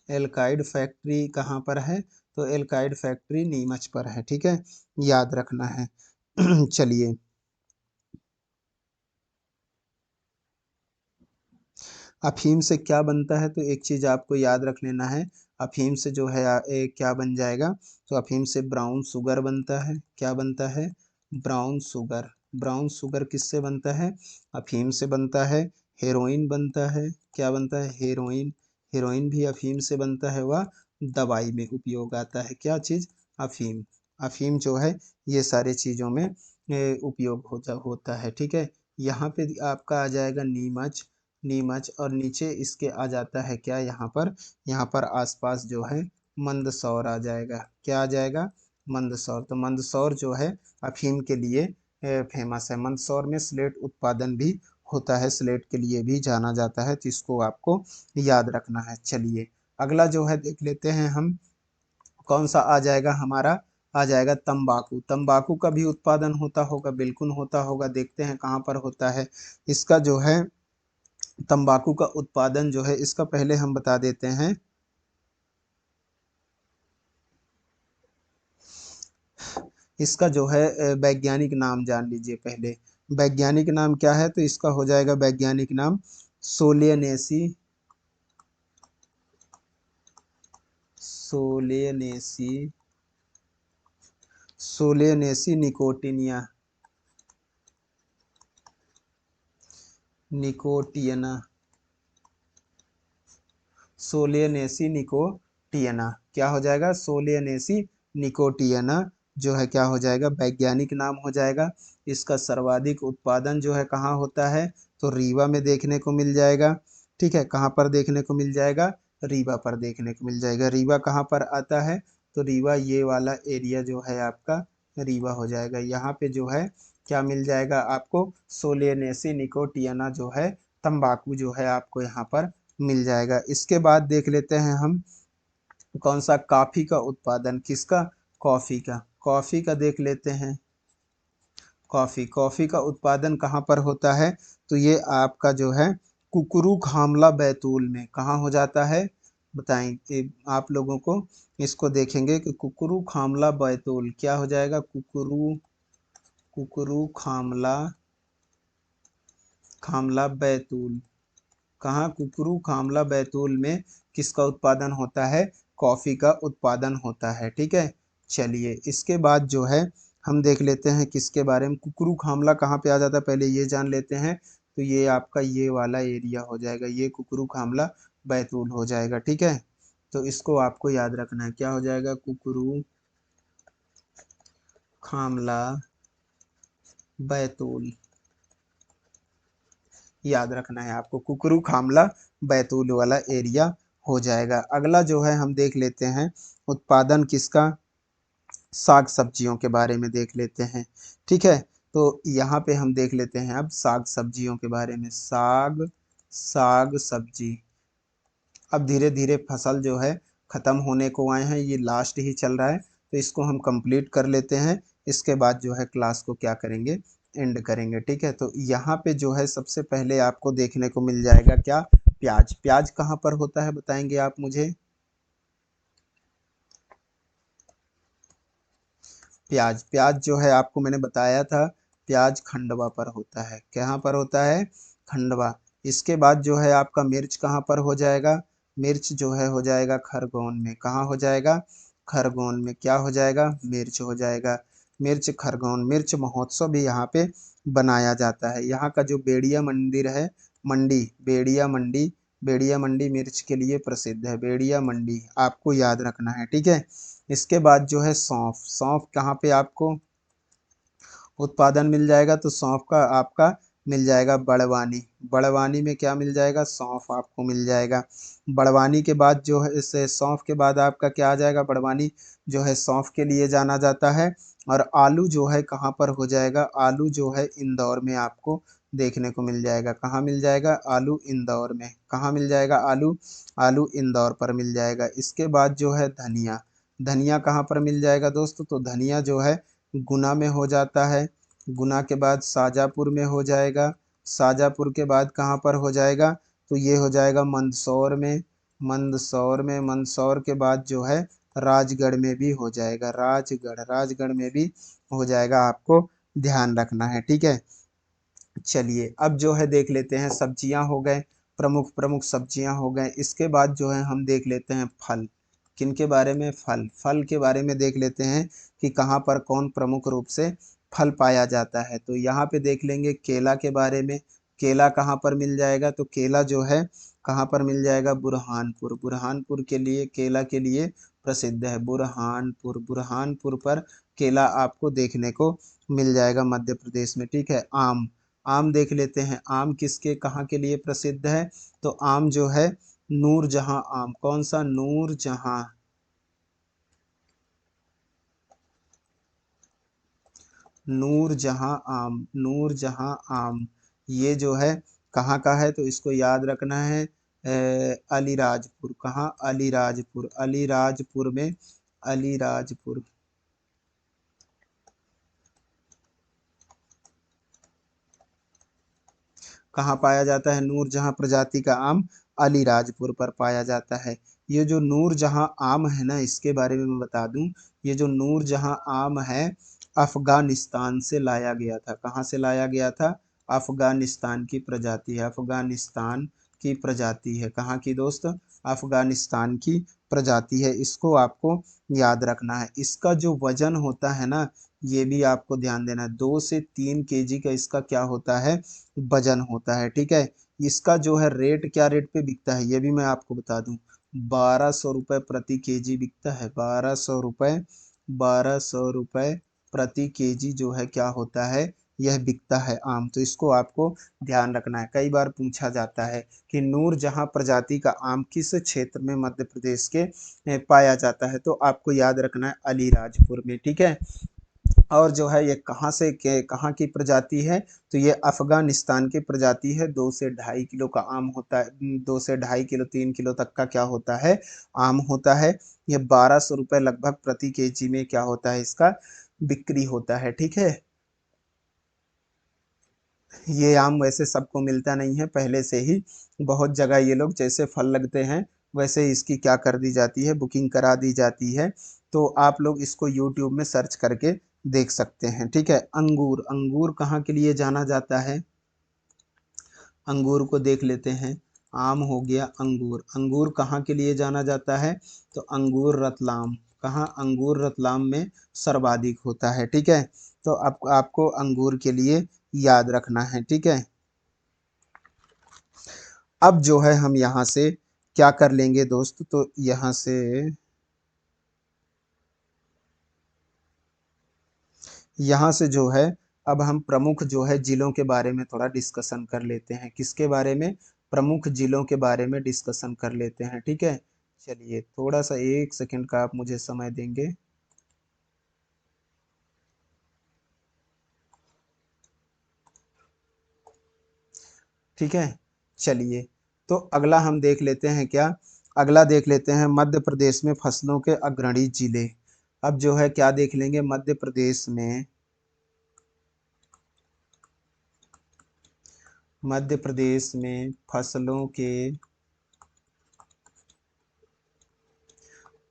एल्काइड फैक्ट्री कहाँ पर है? तो एल्काइड फैक्ट्री नीमच पर है। ठीक है, याद रखना है। चलिए, अफीम से क्या बनता है? तो एक चीज आपको याद रख लेना है, अफीम से जो है क्या बन जाएगा? तो अफीम से ब्राउन शुगर बनता है। क्या बनता है? Brown sugar. ब्राउन शुगर किससे बनता है? अफीम से बनता है। हेरोइन बनता है। क्या बनता है? हेरोइन। हेरोइन भी अफीम से बनता है, वह दवाई में उपयोग आता है। क्या चीज? अफीम। अफीम जो है ये सारे चीजों में उपयोग होता है। ठीक है, यहाँ पे आपका आ जाएगा नीमच, नीमच, और नीचे इसके आ जाता है क्या? यहाँ पर आसपास जो है मंदसौर आ जाएगा। क्या आ जाएगा? मंदसौर। तो मंदसौर जो है अफीम के लिए फेमस है। मंदसौर में स्लेट उत्पादन भी होता है, स्लेट के लिए भी जाना जाता है, तो इसको आपको याद रखना है। चलिए, अगला जो है देख लेते हैं हम, कौन सा आ जाएगा हमारा? आ जाएगा तंबाकू। तंबाकू का भी उत्पादन होता होगा, बिल्कुल होता होगा। देखते हैं कहाँ पर होता है इसका जो है तंबाकू का उत्पादन जो है इसका, पहले हम बता देते हैं। इसका जो है वैज्ञानिक नाम जान लीजिए पहले। वैज्ञानिक नाम क्या है? तो इसका हो जाएगा वैज्ञानिक नाम सोलेनेसी, सोलेनेसी, सोलेनेसी निकोटिनिया, निकोटियना, सोलेनेसी निकोटियना। क्या हो जाएगा? सोलेनेसी निकोटियना जो है क्या हो जाएगा? वैज्ञानिक नाम हो जाएगा। इसका सर्वाधिक उत्पादन जो है कहाँ होता है? तो रीवा में देखने को मिल जाएगा। ठीक है, कहाँ पर देखने को मिल जाएगा? रीवा पर देखने को मिल जाएगा। रीवा कहाँ पर आता है? तो रीवा ये वाला एरिया जो है आपका रीवा हो जाएगा। यहाँ पे जो है क्या मिल जाएगा आपको? सोलेनेसी निकोटियना जो है तंबाकू जो है आपको यहाँ पर मिल जाएगा। इसके बाद देख लेते हैं हम कौन सा? कॉफी का उत्पादन। किसका? कॉफी का। कॉफी का देख लेते हैं। कॉफी, कॉफी का उत्पादन कहाँ पर होता है? तो ये आपका जो है कुकरू खामला बैतूल में। कहाँ हो जाता है? बताएं आप लोगों को। इसको देखेंगे कि कुकरू खामला बैतूल क्या हो जाएगा? कुकरू, कुकरू खामला, खामला बैतूल। कहाँ? कुकरू खामला बैतूल में किसका उत्पादन होता है? कॉफी का उत्पादन होता है। ठीक है, चलिए इसके बाद जो है हम देख लेते हैं किसके बारे में। कुकरू खामला कहाँ पे आ जाता है पहले ये जान लेते हैं। तो ये आपका ये वाला एरिया हो जाएगा, ये कुकरू खामला बैतूल हो जाएगा। ठीक है, तो इसको आपको याद रखना है। क्या हो जाएगा? कुकरू खामला बैतूल, याद रखना है आपको, कुकरू खामला बैतूल वाला एरिया हो जाएगा। अगला जो है हम देख लेते हैं उत्पादन किसका? साग सब्जियों के बारे में देख लेते हैं। ठीक है, तो यहाँ पे हम देख लेते हैं अब साग सब्जियों के बारे में। साग, साग सब्जी अब धीरे धीरे फसल जो है ख़त्म होने को आए हैं, ये लास्ट ही चल रहा है, तो इसको हम कंप्लीट कर लेते हैं। इसके बाद जो है क्लास को क्या करेंगे? एंड करेंगे। ठीक है, तो यहाँ पे जो है सबसे पहले आपको देखने को मिल जाएगा क्या? प्याज। प्याज कहाँ पर होता है बताएंगे आप मुझे? प्याज, प्याज जो है आपको मैंने बताया था, प्याज खंडवा पर होता है। कहाँ पर होता है? खंडवा। इसके बाद जो है आपका मिर्च कहाँ पर हो जाएगा? मिर्च जो है हो जाएगा खरगोन में। कहाँ हो जाएगा? खरगोन में। क्या हो जाएगा? मिर्च हो जाएगा। मिर्च खरगोन। मिर्च महोत्सव भी यहाँ पे बनाया जाता है। यहाँ का जो बेड़िया मंदिर है, मंडी, बेड़िया मंडी, बेड़िया मंडी मिर्च के लिए प्रसिद्ध है। बेड़िया मंडी आपको याद रखना है, ठीक है। इसके बाद जो है सौंफ, सौंफ कहाँ पे आपको उत्पादन मिल जाएगा? तो सौंफ का आपका मिल जाएगा बड़वानी। बड़वानी में क्या मिल जाएगा? सौंफ आपको मिल जाएगा। बड़वानी के बाद जो है इसे सौंफ के बाद आपका क्या आ जाएगा? बड़वानी जो है सौंफ के लिए जाना जाता है। और आलू जो है कहाँ पर हो जाएगा? आलू जो है इंदौर में आपको देखने को मिल जाएगा। कहाँ मिल जाएगा? आलू इंदौर में। कहाँ मिल जाएगा आलू? आलू इंदौर पर मिल जाएगा। इसके बाद जो है धनिया, धनिया कहाँ पर मिल जाएगा दोस्तों? तो धनिया जो है गुना में हो जाता है। गुना के बाद शाजापुर में हो जाएगा। शाजापुर के बाद कहाँ पर हो जाएगा? तो ये हो जाएगा मंदसौर में। मंदसौर में, मंदसौर के बाद जो है राजगढ़ में भी हो जाएगा। राजगढ़, राजगढ़ में भी हो जाएगा, आपको ध्यान रखना है, ठीक है। चलिए अब जो है देख लेते हैं, सब्जियां हो गए, प्रमुख प्रमुख सब्जियां हो गए। इसके बाद जो है हम देख लेते हैं फल। किनके बारे में? फल। फल के बारे में देख लेते हैं कि कहाँ पर कौन प्रमुख रूप से फल पाया जाता है। तो यहाँ पे देख लेंगे केला के बारे में। केला कहाँ पर मिल जाएगा? तो केला जो है कहाँ पर मिल जाएगा? बुरहानपुर। बुरहानपुर के लिए, केला के लिए प्रसिद्ध है बुरहानपुर। बुरहानपुर पर केला आपको देखने को मिल जाएगा मध्य प्रदेश में, ठीक है। आम, आम देख लेते हैं। आम किसके कहाँ के लिए प्रसिद्ध है? तो आम जो है नूरजहां आम। कौन सा? नूरजहां। नूरजहां आम, नूरजहां आम। ये जो है कहाँ का है? तो इसको याद रखना है अलीराजपुर। कहाँ? अलीराजपुर। अलीराजपुर में, अलीराजपुर कहाँ पाया जाता है? नूरजहां प्रजाति का आम अलीराजपुर पर पाया जाता है। ये जो नूरजहां आम है ना, इसके बारे में मैं बता दूं, ये जो नूरजहां आम है अफगानिस्तान से लाया गया था। कहाँ से लाया गया था? अफगानिस्तान की प्रजाति है। अफगानिस्तान की प्रजाति है। कहाँ की दोस्त? अफगानिस्तान की प्रजाति है। इसको आपको याद रखना है। इसका जो वजन होता है ना, ये भी आपको ध्यान देना है। 2 से 3 केजी का इसका क्या होता है? वजन होता है, ठीक है। इसका जो है रेट क्या रेट पे बिकता है, ये भी मैं आपको बता दूं। 1200 रुपये प्रति केजी बिकता है। 1200 रुपये, 1200 रुपये प्रति केजी जो है क्या होता है? यह बिकता है आम। तो इसको आपको ध्यान रखना है। कई बार पूछा जाता है कि नूरजहां प्रजाति का आम किस क्षेत्र में मध्य प्रदेश के पाया जाता है? तो आपको याद रखना है अलीराजपुर में, ठीक है। और जो है ये कहाँ से कहाँ की प्रजाति है? तो ये अफगानिस्तान की प्रजाति है। 2 से 2.5 किलो का आम होता है। 2 से 2.5 किलो, 3 किलो तक का क्या होता है? आम होता है। ये 1200 रुपये लगभग प्रति केजी में क्या होता है? इसका बिक्री होता है, ठीक है। ये आम वैसे सबको मिलता नहीं है, पहले से ही बहुत जगह ये लोग जैसे फल लगते हैं वैसे इसकी क्या कर दी जाती है? बुकिंग करा दी जाती है। तो आप लोग इसको यूट्यूब में सर्च करके देख सकते हैं, ठीक है। अंगूर, अंगूर कहाँ के लिए जाना जाता है? अंगूर को देख लेते हैं। आम हो गया, अंगूर। अंगूर कहाँ के लिए जाना जाता है? तो अंगूर रतलाम। कहाँ? अंगूर रतलाम में सर्वाधिक होता है, ठीक है। तो आपको अंगूर के लिए याद रखना है, ठीक है। अब जो है हम यहाँ से क्या कर लेंगे दोस्त? तो यहाँ से जो है अब हम प्रमुख जो है जिलों के बारे में थोड़ा डिस्कशन कर लेते हैं। किसके बारे में? प्रमुख जिलों के बारे में डिस्कशन कर लेते हैं, ठीक है। चलिए थोड़ा सा 1 सेकंड का आप मुझे समय देंगे, ठीक है। चलिए तो अगला हम देख लेते हैं क्या? अगला देख लेते हैं मध्य प्रदेश में फसलों के अग्रणी जिले। अब जो है क्या देख लेंगे? मध्य प्रदेश में, मध्य प्रदेश में फसलों के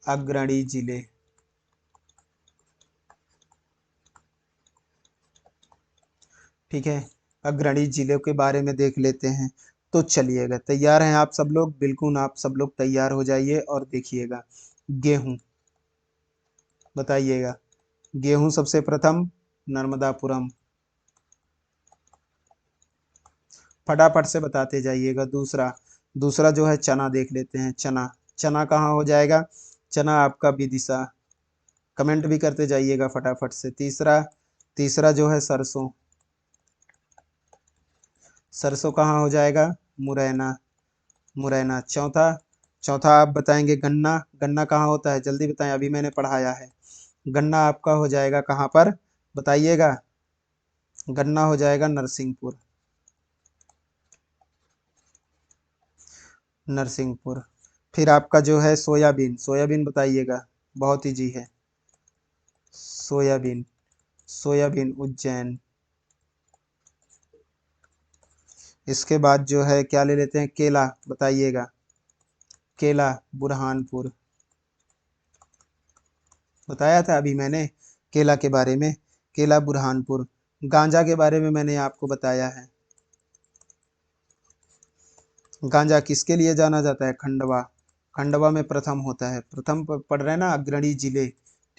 अग्रणी जिले। ठीक है, अग्रणी जिलों के बारे में देख लेते हैं। तो चलिएगा, तैयार हैं आप सब लोग? बिल्कुल आप सब लोग तैयार हो जाइए और देखिएगा। गेहूं, बताइएगा। गेहूं सबसे प्रथम नर्मदापुरम, फटाफट से बताते जाइएगा। दूसरा, दूसरा जो है चना देख लेते हैं। चना, चना कहाँ हो जाएगा? चना आपका विदिशा, कमेंट भी करते जाइएगा फटाफट से। तीसरा, तीसरा जो है सरसों, सरसों कहाँ हो जाएगा? मुरैना, मुरैना। चौथा, चौथा आप बताएंगे गन्ना, गन्ना कहाँ होता है? जल्दी बताएं, अभी मैंने पढ़ाया है। गन्ना आपका हो जाएगा कहाँ पर? बताइएगा। गन्ना हो जाएगा नरसिंहपुर, नरसिंहपुर। फिर आपका जो है सोयाबीन, सोयाबीन बताइएगा, बहुत इजी है। Soybean, soybean Ujjain. इसके बाद जो है क्या ले लेते हैं? केला, बताइएगा। केला बुरहानपुर, बताया था अभी मैंने केला के बारे में, केला बुरहानपुर। गांजा के बारे में मैंने आपको बताया है। गांजा किसके लिए जाना जाता है? खंडवा, खंडवा में प्रथम होता है। प्रथम पढ़ रहे हैं ना, अग्रणी जिले,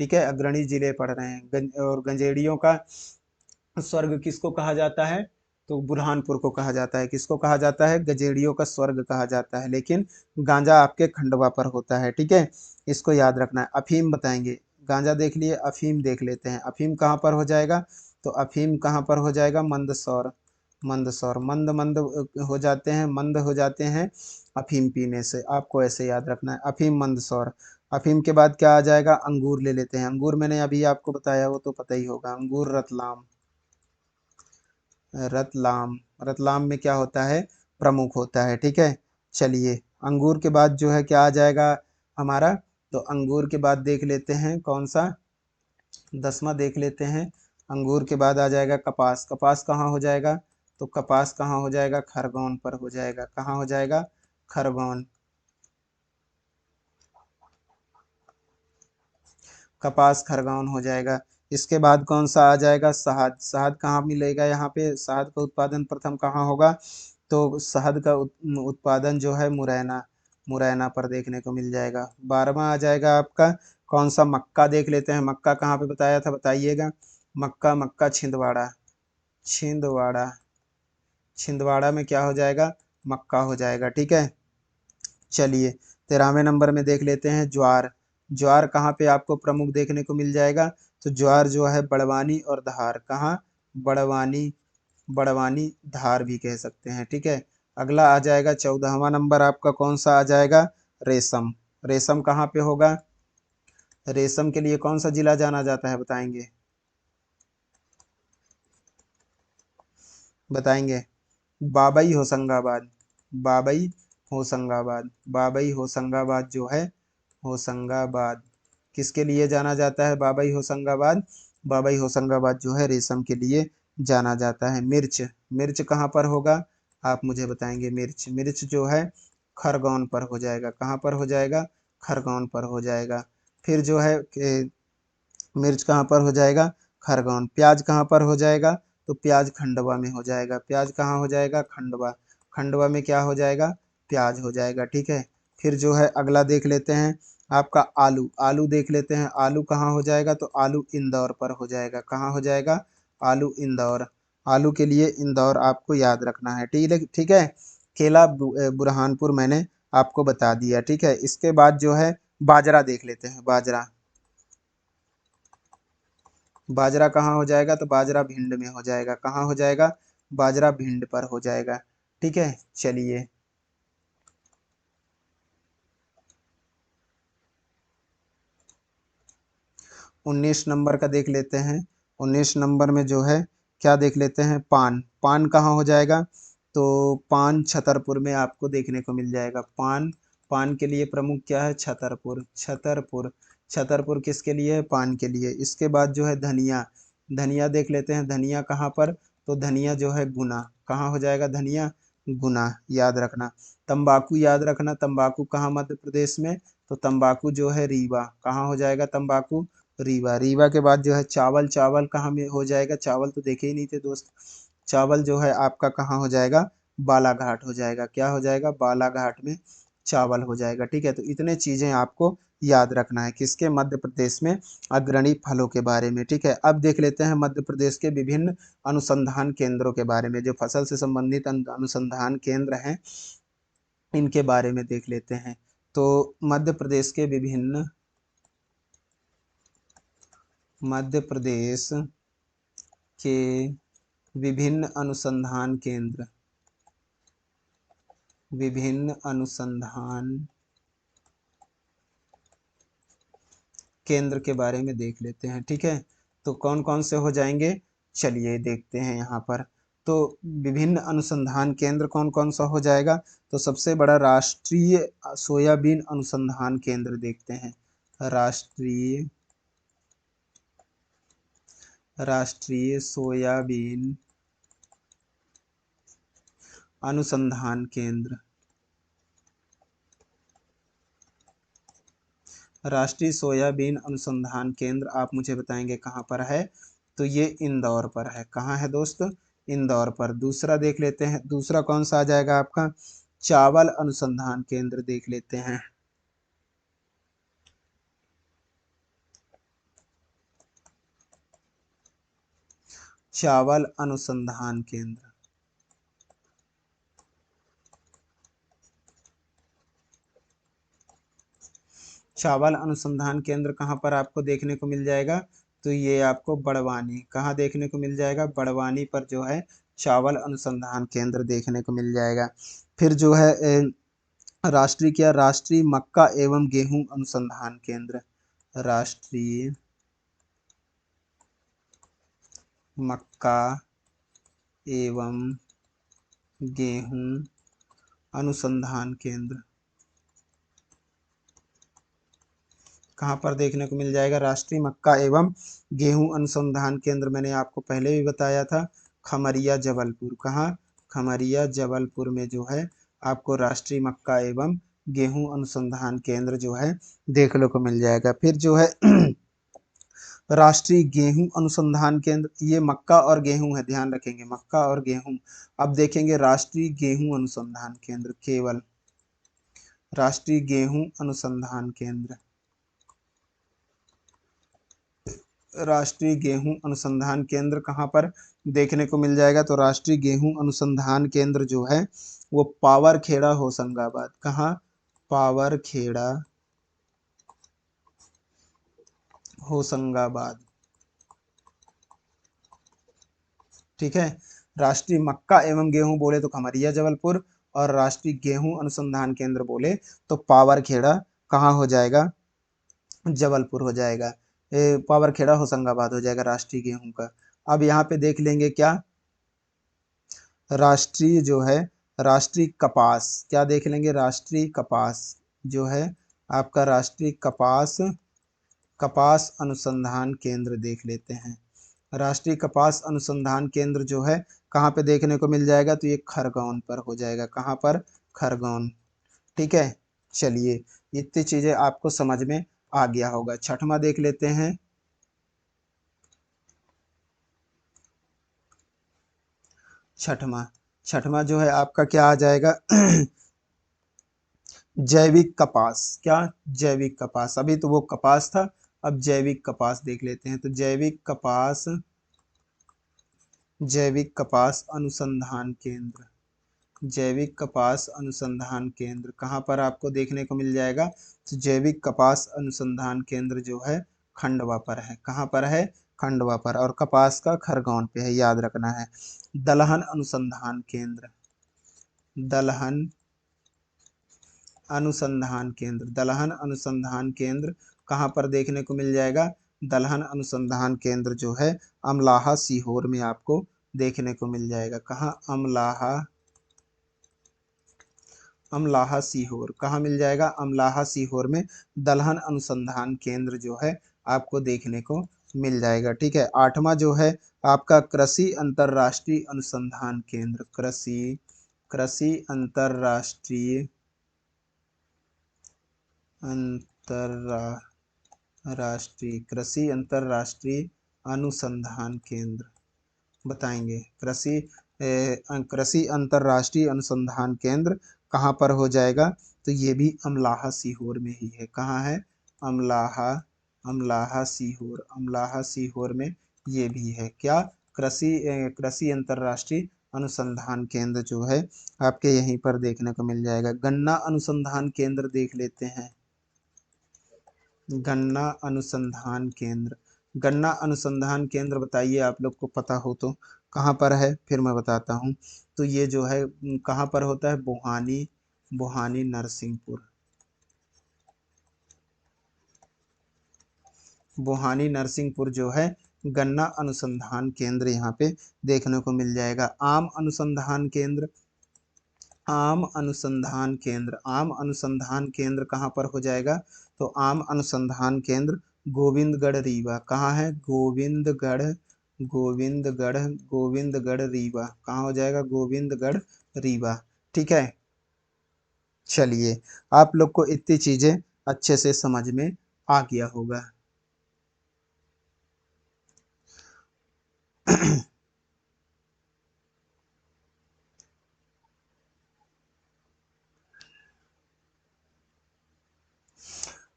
ठीक है, अग्रणी जिले पढ़ रहे हैं। और गंजेड़ियों का स्वर्ग किसको कहा जाता है? तो बुरहानपुर को कहा जाता है। किसको कहा जाता है? गजेड़ियों का स्वर्ग कहा जाता है, लेकिन गांजा आपके खंडवा पर होता है, ठीक है, इसको याद रखना है। अफीम बताएंगे, गांजा देख लिए, अफीम देख लेते हैं। अफीम कहाँ पर हो जाएगा? तो अफीम कहाँ पर हो जाएगा? मंदसौर, मंदसौर। मंद मंद हो जाते हैं, मंद हो जाते हैं अफीम पीने से, आपको ऐसे याद रखना है। अफीम मंदसौर। अफीम के बाद क्या आ जाएगा? अंगूर ले लेते हैं। अंगूर मैंने अभी आपको बताया, वो तो पता ही होगा। अंगूर रतलाम, रतलाम, रतलाम में क्या होता है? प्रमुख होता है, ठीक है। चलिए, अंगूर के बाद जो है क्या आ जाएगा हमारा? तो अंगूर के बाद देख लेते हैं कौन सा, 10वां देख लेते हैं। अंगूर के बाद आ जाएगा कपास। कपास कहाँ हो जाएगा? तो कपास कहाँ हो जाएगा? खरगोन पर हो जाएगा। कहाँ हो जाएगा? खरगोन। कपास खरगोन हो जाएगा। इसके बाद कौन सा आ जाएगा? शहद। शहद कहाँ मिलेगा? यहाँ पे शहद का उत्पादन प्रथम कहाँ होगा? तो शहद का उत्पादन जो है मुरैना, मुरैना पर देखने को मिल जाएगा। 12वां आ जाएगा आपका कौन सा? मक्का देख लेते हैं। मक्का कहाँ पे बताया था? बताइएगा। मक्का, मक्का छिंदवाड़ा, छिंदवाड़ा, छिंदवाड़ा में क्या हो जाएगा? मक्का हो जाएगा, ठीक है। चलिए, 13वें नंबर में देख लेते हैं ज्वार। ज्वार कहाँ पे आपको प्रमुख देखने को मिल जाएगा? तो ज्वार जो है बड़वानी और धार। कहाँ? बड़वानी, बड़वानी धार भी कह सकते हैं, ठीक है। अगला आ जाएगा 14वां नंबर आपका कौन सा आ जाएगा? रेशम। रेशम कहाँ पे होगा? रेशम के लिए कौन सा जिला जाना जाता है? बताएंगे, बताएंगे। बाबई होशंगाबाद, बाबई होशंगाबाद, बाबई होशंगाबाद जो है, होशंगाबाद किसके लिए जाना जाता है? बाबई होशंगाबाद, बाबई होशंगाबाद जो है रेशम के लिए जाना जाता है। मिर्च, मिर्च कहाँ पर होगा? आप मुझे बताएंगे। मिर्च, मिर्च जो है खरगोन पर हो जाएगा। कहाँ पर हो जाएगा? खरगोन पर हो जाएगा। फिर जो है मिर्च कहाँ पर हो जाएगा? खरगोन। प्याज कहाँ पर हो जाएगा? तो प्याज खंडवा में हो जाएगा। प्याज कहाँ हो जाएगा? खंडवा, खंडवा में क्या हो जाएगा? प्याज हो जाएगा, ठीक है। फिर जो है अगला देख लेते हैं आपका आलू। आलू देख लेते हैं। आलू कहाँ हो जाएगा? तो आलू इंदौर पर हो जाएगा। कहाँ हो जाएगा? आलू इंदौर। आलू के लिए इंदौर आपको याद रखना है, ठीक है, ठीक है। केला बुरहानपुर मैंने आपको बता दिया, ठीक है। इसके बाद जो है बाजरा देख लेते हैं। बाजरा, बाजरा कहाँ हो जाएगा? तो बाजरा भिंड में हो जाएगा। कहाँ हो जाएगा? बाजरा भिंड पर हो जाएगा, ठीक है। चलिए, 19 नंबर का देख लेते हैं। 19 नंबर में जो है क्या देख लेते हैं? पान। पान कहाँ हो जाएगा? तो पान छतरपुर में आपको देखने को मिल जाएगा। पान, पान के लिए प्रमुख क्या है? छतरपुर, छतरपुर। छतरपुर किसके लिए है? पान के लिए। इसके बाद जो है धनिया, धनिया देख लेते हैं। धनिया कहाँ पर? तो धनिया जो है गुना। कहाँ हो जाएगा धनिया? गुना, याद रखना। तंबाकू याद रखना। तंबाकू कहाँ? मध्य प्रदेश में। तो तंबाकू जो है रीवा। कहाँ हो जाएगा तंबाकू? रीवा। रीवा के बाद जो है चावल। चावल कहाँ में हो जाएगा? चावल तो देखे ही नहीं थे दोस्त। चावल जो है आपका कहाँ हो जाएगा, बालाघाट हो जाएगा। क्या हो जाएगा, बालाघाट में चावल हो जाएगा। ठीक है, तो इतने चीजें आपको याद रखना है किसके, मध्य प्रदेश में अग्रणी फलों के बारे में। ठीक है, अब देख लेते हैं मध्य प्रदेश के विभिन्न अनुसंधान केंद्रों के बारे में, जो फसल से संबंधित अनुसंधान केंद्र हैं इनके बारे में देख लेते हैं। तो मध्य प्रदेश के विभिन्न अनुसंधान केंद्र, विभिन्न अनुसंधान केंद्र के बारे में देख लेते हैं। ठीक है, तो कौन कौन से हो जाएंगे, चलिए देखते हैं यहाँ पर। तो विभिन्न अनुसंधान केंद्र कौन कौन सा हो जाएगा, तो सबसे बड़ा राष्ट्रीय सोयाबीन अनुसंधान केंद्र देखते हैं। राष्ट्रीय सोयाबीन अनुसंधान केंद्र, राष्ट्रीय सोयाबीन अनुसंधान केंद्र आप मुझे बताएंगे कहाँ पर है, तो ये इंदौर पर है। कहाँ है दोस्त, इंदौर पर। दूसरा देख लेते हैं, दूसरा कौन सा आ जाएगा आपका, चावल अनुसंधान केंद्र देख लेते हैं। चावल अनुसंधान केंद्र, चावल अनुसंधान केंद्र कहाँ पर आपको देखने को मिल जाएगा, तो ये आपको बड़वानी, कहाँ देखने को मिल जाएगा, बड़वानी पर जो है चावल अनुसंधान केंद्र देखने को मिल जाएगा। फिर जो है राष्ट्रीय मक्का एवं गेहूं अनुसंधान केंद्र, राष्ट्रीय मक्का एवं गेहूं अनुसंधान केंद्र कहाँ पर देखने को मिल जाएगा, राष्ट्रीय मक्का एवं गेहूं अनुसंधान केंद्र मैंने आपको पहले भी बताया था, खमरिया जबलपुर। कहाँ, खमरिया जबलपुर में जो है आपको राष्ट्रीय मक्का एवं गेहूं अनुसंधान केंद्र जो है देखने को मिल जाएगा। फिर जो है राष्ट्रीय गेहूं अनुसंधान केंद्र, ये मक्का और गेहूं है, ध्यान रखेंगे मक्का और गेहूं। अब देखेंगे राष्ट्रीय गेहूं अनुसंधान केंद्र, केवल राष्ट्रीय गेहूं अनुसंधान केंद्र, राष्ट्रीय गेहूं अनुसंधान केंद्र कहाँ पर देखने को मिल जाएगा, तो राष्ट्रीय गेहूं अनुसंधान केंद्र जो है वो पावरखेड़ा होशंगाबाद। कहाँ, पावरखेड़ा होशंगाबाद। ठीक है, राष्ट्रीय मक्का एवं गेहूं बोले तो खमरिया जबलपुर, और राष्ट्रीय गेहूं अनुसंधान केंद्र बोले तो पावरखेड़ा कहाँ हो जाएगा, जबलपुर हो जाएगा। पावरखेड़ा होशंगाबाद हो जाएगा राष्ट्रीय गेहूं का। अब यहाँ पे देख लेंगे क्या, राष्ट्रीय जो है राष्ट्रीय कपास, क्या देख लेंगे, राष्ट्रीय कपास जो है आपका राष्ट्रीय कपास अनुसंधान केंद्र देख लेते हैं। राष्ट्रीय कपास अनुसंधान केंद्र जो है कहाँ पे देखने को मिल जाएगा, तो ये खरगोन पर हो जाएगा। कहाँ पर, खरगोन। ठीक है, चलिए इतनी चीजें आपको समझ में आ गया होगा। छठवां देख लेते हैं, छठवां छठवां जो है आपका क्या आ जाएगा जैविक कपास। क्या, जैविक कपास, अभी तो वो कपास था, अब जैविक कपास देख लेते हैं। तो जैविक कपास अनुसंधान केंद्र, जैविक कपास अनुसंधान केंद्र कहाँ पर आपको देखने को मिल जाएगा, तो जैविक कपास अनुसंधान केंद्र जो है खंडवा पर है। कहाँ पर है, खंडवा पर, और कपास का खरगोन पे है, याद रखना है। दलहन अनुसंधान केंद्र, दलहन अनुसंधान केंद्र, दलहन अनुसंधान केंद्र कहाँ पर देखने को मिल जाएगा, दलहन अनुसंधान केंद्र जो है अमलाहा सीहोर में आपको देखने को मिल जाएगा। कहाँ, अमलाहा सीहोर कहाँ मिल जाएगा, अमलाहा सीहोर में दलहन अनुसंधान केंद्र जो है आपको देखने को मिल जाएगा। ठीक है, आठवां जो है आपका कृषि अंतर्राष्ट्रीय अनुसंधान केंद्र, कृषि अंतर्राष्ट्रीय कृषि अंतर्राष्ट्रीय अनुसंधान केंद्र, बताएंगे। कृषि अंतर्राष्ट्रीय अनुसंधान केंद्र कहाँ पर हो जाएगा? तो ये भी अमलाहा सीहोर में ही है। कहाँ है? अमलाहा, अमलाहा सीहोर, अमलाहा सीहोर में ये भी है। क्या? कृषि अंतर्राष्ट्रीय अनुसंधान केंद्र जो है आपके यहीं पर देखने को मिल जाएगा। गन्ना अनुसंधान केंद्र देख लेते हैं। गन्ना अनुसंधान केंद्र, गन्ना अनुसंधान केंद्र बताइए आप लोग को पता हो तो कहाँ पर है, फिर मैं बताता हूँ। तो ये जो है कहाँ पर होता है? बुहानी, बुहानी नरसिंहपुर, बुहानी नरसिंहपुर जो है गन्ना अनुसंधान केंद्र यहाँ पे देखने को मिल जाएगा। आम अनुसंधान केंद्र, आम अनुसंधान केंद्र, आम अनुसंधान केंद्र कहाँ पर हो जाएगा? तो आम अनुसंधान केंद्र गोविंदगढ़ रीवा। कहाँ है? गोविंदगढ़, गोविंदगढ़, गोविंदगढ़ रीवा। कहाँ हो जाएगा? गोविंदगढ़ रीवा। ठीक है, चलिए आप लोग को इतनी चीजें अच्छे से समझ में आ गया होगा।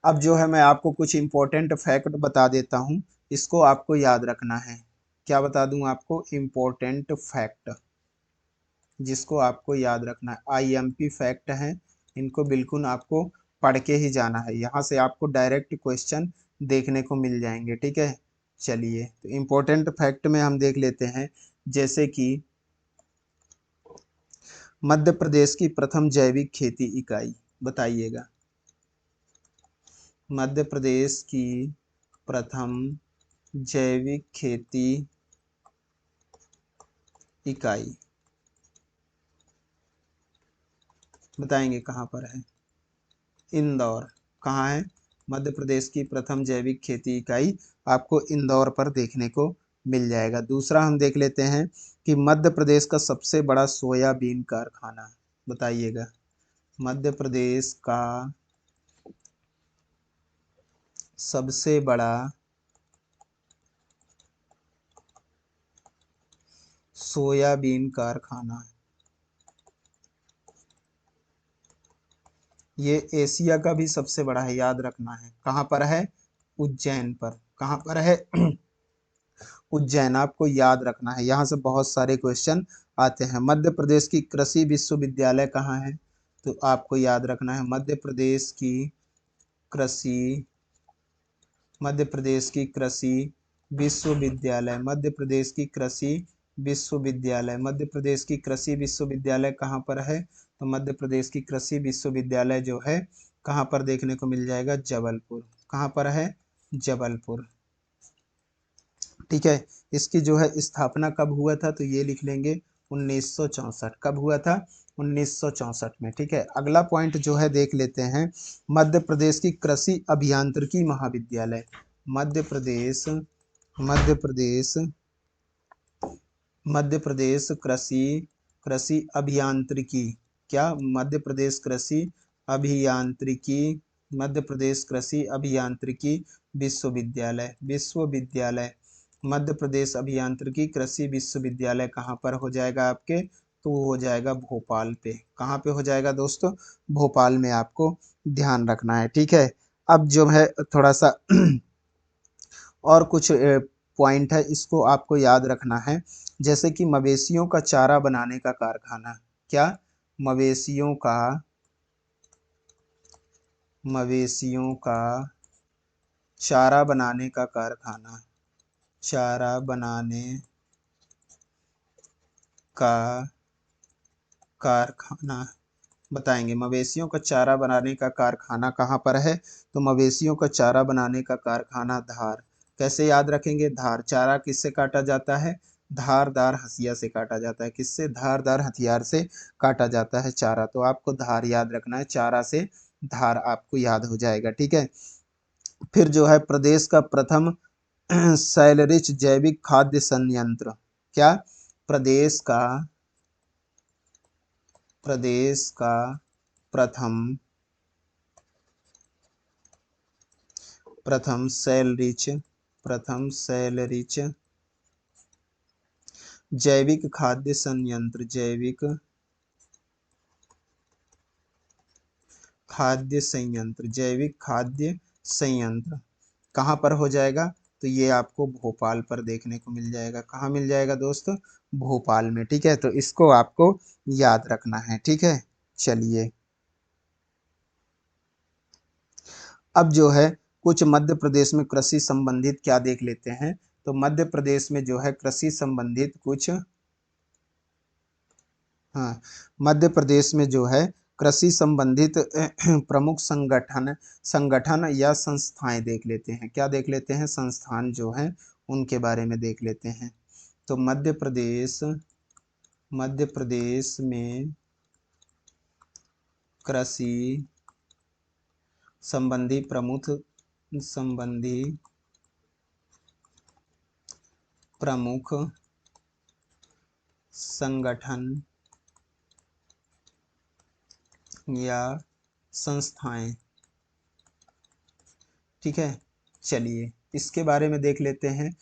अब जो है मैं आपको कुछ इम्पोर्टेंट फैक्ट बता देता हूँ, इसको आपको याद रखना है। क्या बता दूं आपको? इम्पोर्टेंट फैक्ट, जिसको आपको याद रखना है। आईएमपी फैक्ट हैं, इनको बिल्कुल आपको पढ़ के ही जाना है। यहाँ से आपको डायरेक्ट क्वेश्चन देखने को मिल जाएंगे। ठीक है, चलिए तो इम्पोर्टेंट फैक्ट में हम देख लेते हैं। जैसे कि मध्य प्रदेश की प्रथम जैविक खेती इकाई बताइएगा। मध्य प्रदेश की प्रथम जैविक खेती इकाई बताएंगे कहाँ पर है? इंदौर। कहाँ है? मध्य प्रदेश की प्रथम जैविक खेती इकाई आपको इंदौर पर देखने को मिल जाएगा। दूसरा हम देख लेते हैं कि मध्य प्रदेश का सबसे बड़ा सोयाबीन कारखाना बताइएगा। मध्य प्रदेश का सबसे बड़ा सोयाबीन कारखाना, ये एशिया का भी सबसे बड़ा है, याद रखना है। कहाँ पर है? उज्जैन पर। कहाँ पर है? उज्जैन। आपको याद रखना है, यहाँ से बहुत सारे क्वेश्चन आते हैं। मध्य प्रदेश की कृषि विश्वविद्यालय कहाँ है? तो आपको याद रखना है मध्य प्रदेश की कृषि, मध्य प्रदेश की कृषि विश्वविद्यालय, मध्य प्रदेश की कृषि विश्वविद्यालय, मध्य प्रदेश की कृषि विश्वविद्यालय कहाँ पर है? तो मध्य प्रदेश की कृषि विश्वविद्यालय जो है कहाँ पर देखने को मिल जाएगा? जबलपुर। कहाँ पर है? जबलपुर। ठीक है, इसकी जो है स्थापना कब हुआ था? तो ये लिख लेंगे 1964। कब हुआ था? 1964 में। ठीक है, अगला पॉइंट जो है देख लेते हैं। मध्य प्रदेश की कृषि अभियांत्रिकी महाविद्यालय, मध्य प्रदेश, मध्य प्रदेश, मध्य प्रदेश कृषि, कृषि अभियांत्रिकी, क्या? मध्य प्रदेश कृषि अभियांत्रिकी, मध्य प्रदेश कृषि अभियांत्रिकी विश्वविद्यालय, विश्वविद्यालय, मध्य प्रदेश अभियांत्रिकी कृषि विश्वविद्यालय कहाँ पर हो जाएगा आपके? तो वो हो जाएगा भोपाल पे। कहाँ पे हो जाएगा दोस्तों? भोपाल में आपको ध्यान रखना है। ठीक है, अब जो है थोड़ा सा और कुछ पॉइंट है, इसको आपको याद रखना है। जैसे कि मवेशियों का चारा बनाने का कारखाना, क्या? मवेशियों का, मवेशियों का चारा बनाने का कारखाना, चारा बनाने का कारखाना बताएंगे। मवेशियों का चारा बनाने का कारखाना कहाँ पर है? तो मवेशियों का चारा बनाने का कारखाना धार। कैसे याद रखेंगे? धार। चारा किससे काटा जाता है? धारदार हथियार से काटा जाता है। किससे? धारदार हथियार से काटा जाता है चारा। तो आपको धार याद रखना है, चारा से धार आपको याद हो जाएगा। ठीक है, फिर जो है प्रदेश का प्रथम सैलरिच जैविक खाद्य संयंत्र, क्या? प्रदेश का, प्रदेश का प्रथम, प्रथम सेल रिच, प्रथम सेल रिच जैविक खाद्य संयंत्र, जैविक खाद्य संयंत्र, जैविक खाद्य संयंत्र कहाँ पर हो जाएगा? तो ये आपको भोपाल पर देखने को मिल जाएगा। कहाँ मिल जाएगा दोस्त? भोपाल में। ठीक है, तो इसको आपको याद रखना है। ठीक है, चलिए अब जो है कुछ मध्य प्रदेश में कृषि संबंधित क्या देख लेते हैं। तो मध्य प्रदेश में जो है कृषि संबंधित कुछ, हाँ, मध्य प्रदेश में जो है कृषि संबंधित प्रमुख संगठन या संस्थाएं देख लेते हैं। क्या देख लेते हैं? संस्थान जो हैं उनके बारे में देख लेते हैं। तो मध्य प्रदेश में कृषि संबंधी प्रमुख संगठन या संस्थाएं। ठीक है, चलिए इसके बारे में देख लेते हैं।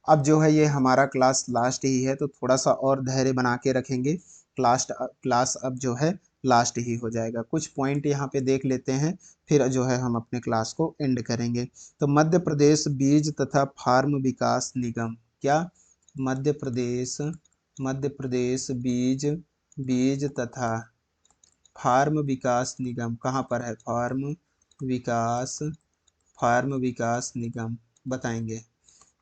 अब जो है ये हमारा क्लास लास्ट ही है, तो थोड़ा सा और धैर्य बना के रखेंगे। क्लास अब जो है लास्ट ही हो जाएगा। कुछ पॉइंट यहाँ पे देख लेते हैं, फिर जो है हम अपने क्लास को एंड करेंगे। तो मध्य प्रदेश बीज तथा फार्म विकास निगम, क्या? मध्य प्रदेश बीज बीज तथा फार्म विकास निगम कहाँ पर है? विकास फार्म विकास निगम बताएंगे।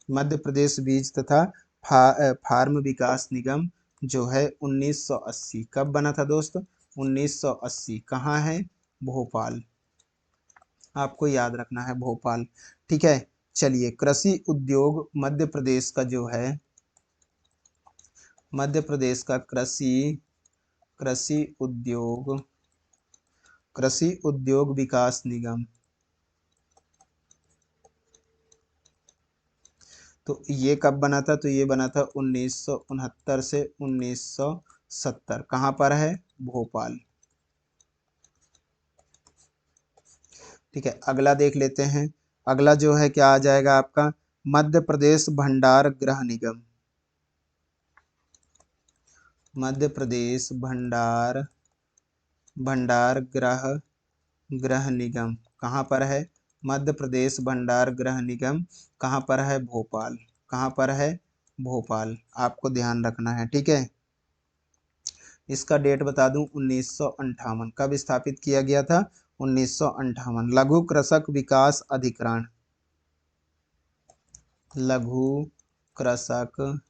मध्य प्रदेश बीज तथा फार्म विकास निगम जो है 1980 कब बना था दोस्त? 1980। कहाँ है? भोपाल। आपको याद रखना है भोपाल। ठीक है, चलिए कृषि उद्योग मध्य प्रदेश का जो है, मध्य प्रदेश का कृषि उद्योग विकास निगम, तो ये कब बना था? तो ये बना था 1969 से 1970। कहाँ पर है? भोपाल। ठीक है, अगला देख लेते हैं। अगला जो है क्या आ जाएगा आपका? मध्य प्रदेश भंडार गृह निगम, मध्य प्रदेश भंडार गृह निगम कहाँ पर है? मध्य प्रदेश भंडार गृह निगम कहाँ पर है? भोपाल। कहाँ पर है? भोपाल। आपको ध्यान रखना है। ठीक है, इसका डेट बता दूं 1958। कब स्थापित किया गया था? 1958। लघु कृषक विकास अधिकरण, लघु कृषक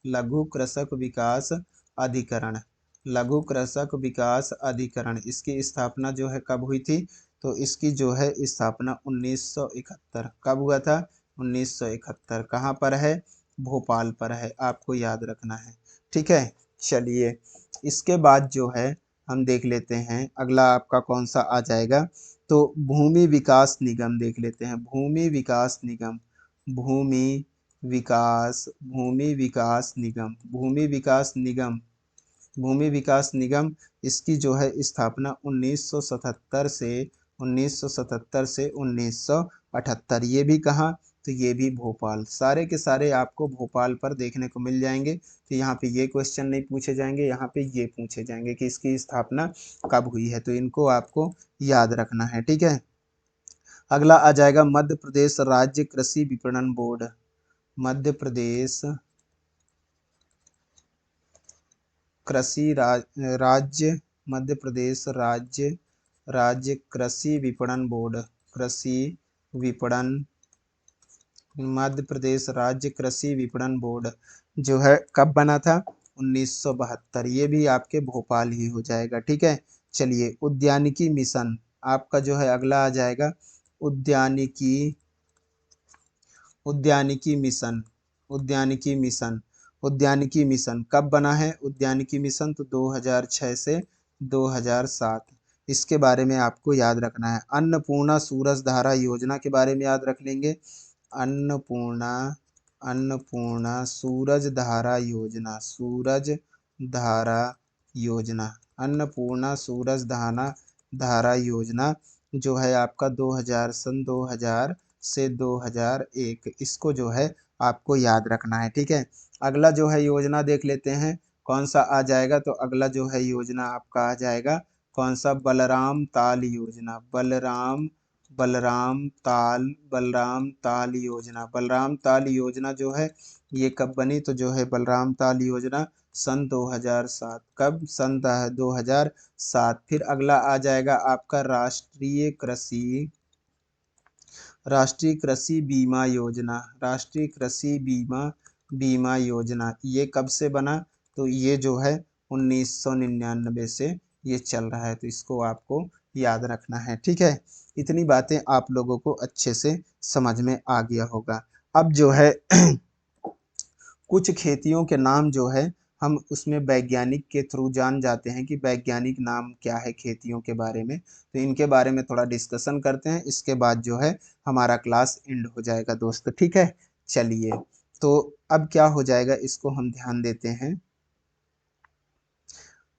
लघु कृषक विकास अधिकरण, लघु कृषक विकास अधिकरण, इसकी स्थापना जो है कब हुई थी? तो इसकी जो है स्थापना 1971। कब हुआ था? 1971। कहाँ पर है? भोपाल पर है। आपको याद रखना है। ठीक है, चलिए इसके बाद जो है हम देख लेते हैं अगला आपका कौन सा आ जाएगा। तो भूमि विकास निगम देख लेते हैं। भूमि विकास निगम, भूमि भूमि विकास निगम, भूमि विकास निगम, इसकी जो है स्थापना 1977 से 1978। ये भी कहाँ? तो ये भी भोपाल। सारे के सारे आपको भोपाल पर देखने को मिल जाएंगे। तो यहाँ पे ये क्वेश्चन नहीं पूछे जाएंगे, यहाँ पे ये पूछे जाएंगे कि इसकी स्थापना कब हुई है। तो इनको आपको याद रखना है। ठीक है, अगला आ जाएगा मध्य प्रदेश राज्य कृषि विपणन बोर्ड, मध्य प्रदेश राज्य मध्य प्रदेश राज्य कृषि विपणन बोर्ड, कृषि विपणन मध्य प्रदेश राज्य कृषि विपणन बोर्ड जो है कब बना था? 1972। ये भी आपके भोपाल ही हो जाएगा। ठीक है, चलिए उद्यानिकी मिशन आपका जो है अगला आ जाएगा। उद्यानिकी उद्यानिकी मिशन उद्यानिकी मिशन उद्यानिकी मिशन कब बना है? उद्यानिकी मिशन तो 2006 से 2007। इसके बारे में आपको याद रखना है। अन्नपूर्णा सूरजधारा योजना के बारे में याद रख लेंगे। अन्नपूर्णा अन्नपूर्णा सूरजधारा योजना, अन्नपूर्णा सूरजधारा योजना जो है आपका 2000 से 2001, इसको जो है आपको याद रखना है, ठीक है। अगला जो है योजना देख लेते हैं कौन सा आ जाएगा। तो अगला जो है योजना आपका आ जाएगा कौन सा, बलराम ताल योजना। बलराम ताल योजना। बलराम ताल योजना जो है ये कब बनी, तो जो है बलराम ताल योजना सन 2007। कब, सन 2007। फिर अगला आ जाएगा आपका राष्ट्रीय कृषि बीमा योजना। राष्ट्रीय कृषि बीमा योजना ये कब से बना, तो ये जो है 1999 से ये चल रहा है। तो इसको आपको याद रखना है, ठीक है। इतनी बातें आप लोगों को अच्छे से समझ में आ गया होगा। अब जो है कुछ खेतियों के नाम जो है हम उसमें वैज्ञानिक के थ्रू जान जाते हैं कि वैज्ञानिक नाम क्या है खेतियों के बारे में। तो इनके बारे में थोड़ा डिस्कशन करते हैं, इसके बाद जो है हमारा क्लास एंड हो जाएगा दोस्त, ठीक है। चलिए, तो अब क्या हो जाएगा इसको हम ध्यान देते हैं।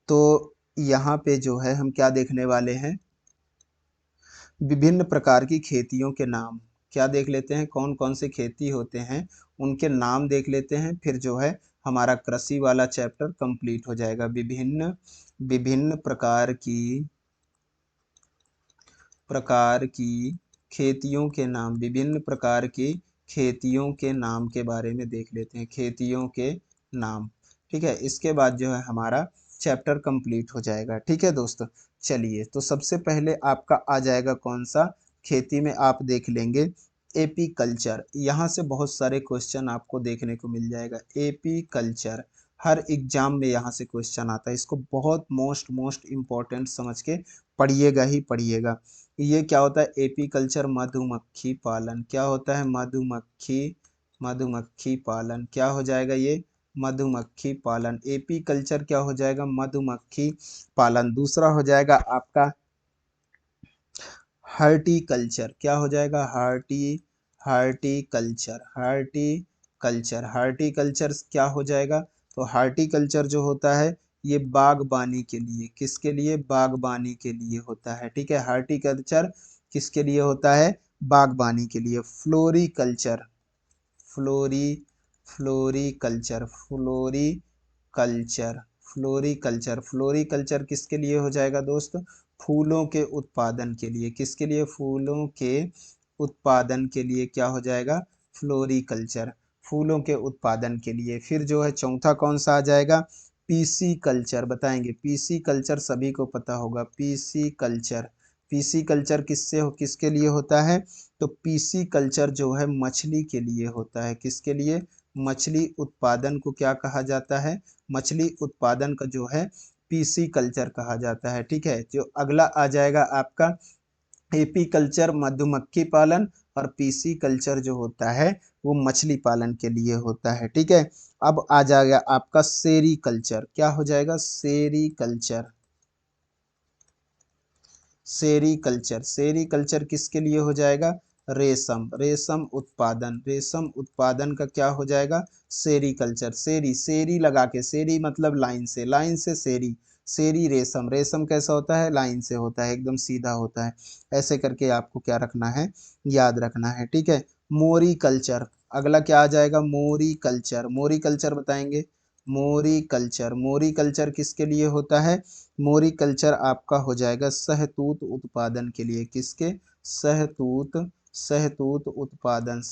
तो यहाँ पे जो है हम क्या देखने वाले हैं, विभिन्न प्रकार की खेतियों के नाम क्या देख लेते हैं, कौन कौन से खेती होते हैं उनके नाम देख लेते हैं। फिर जो है हमारा कृषि वाला चैप्टर कंप्लीट हो जाएगा। विभिन्न विभिन्न प्रकार की खेतियों के नाम, विभिन्न प्रकार की खेतियों के नाम के बारे में देख लेते हैं, खेतियों के नाम, ठीक है। इसके बाद जो है हमारा चैप्टर कंप्लीट हो जाएगा, ठीक है दोस्तों। चलिए, तो सबसे पहले आपका आ जाएगा कौन सा, खेती में आप देख लेंगे एपी कल्चर। यहाँ से बहुत सारे क्वेश्चन आपको देखने को मिल जाएगा। एपी कल्चर हर एग्जाम में यहाँ से क्वेश्चन आता है, इसको बहुत मोस्ट इम्पोर्टेंट समझ के पढ़िएगा ही पढ़िएगा। ये क्या होता है, एपी कल्चर मधुमक्खी पालन। क्या होता है, मधुमक्खी पालन। क्या हो जाएगा ये, मधुमक्खी पालन। एपी कल्चर क्या हो जाएगा, मधुमक्खी पालन। दूसरा हो जाएगा आपका हार्टिकल्चर। क्या हो जाएगा, हार्टिकल्चर क्या हो जाएगा, तो हार्टिकल्चर जो होता है ये बागबानी के लिए, किसके लिए, बागबानी के लिए होता है, ठीक है। हार्टिकल्चर किसके लिए होता है, बागबानी के लिए। फ्लोरी फ्लोरिकल्चर फ्लोरिकल्चर किसके लिए हो जाएगा दोस्त, फूलों के उत्पादन के लिए। किसके लिए, फूलों के उत्पादन के लिए क्या हो जाएगा, फ्लोरिकल्चर, फूलों के उत्पादन के लिए। फिर जो है चौथा कौन सा आ जाएगा, पीसी कल्चर। बताएंगे, पीसी कल्चर सभी को पता होगा। पीसी कल्चर किसके लिए होता है, तो पीसी कल्चर जो है मछली के लिए होता है। किसके लिए, मछली उत्पादन को क्या कहा जाता है, मछली उत्पादन का जो है पीसी कल्चर कहा जाता है, ठीक है। जो अगला आ जाएगा आपका एपी कल्चर मधुमक्खी पालन, और पीसी कल्चर जो होता है वो मछली पालन के लिए होता है, ठीक है। अब आ जाएगा आपका सेरी कल्चर। क्या हो जाएगा, सेरी कल्चर किसके लिए हो जाएगा, रेशम उत्पादन का क्या हो जाएगा, सेरी कल्चर। सेरी लगा के, सेरी मतलब लाइन से सेरी रेशम कैसा होता है, लाइन से होता है, एकदम सीधा होता है। ऐसे करके आपको क्या रखना है, याद रखना है, ठीक है। मोरी कल्चर, अगला क्या आ जाएगा, मोरी कल्चर बताएंगे। मोरी कल्चर किसके लिए होता है, मोरी कल्चर आपका हो जाएगा शहतूत उत्पादन के लिए। किसके, शहतूत उत्पादन।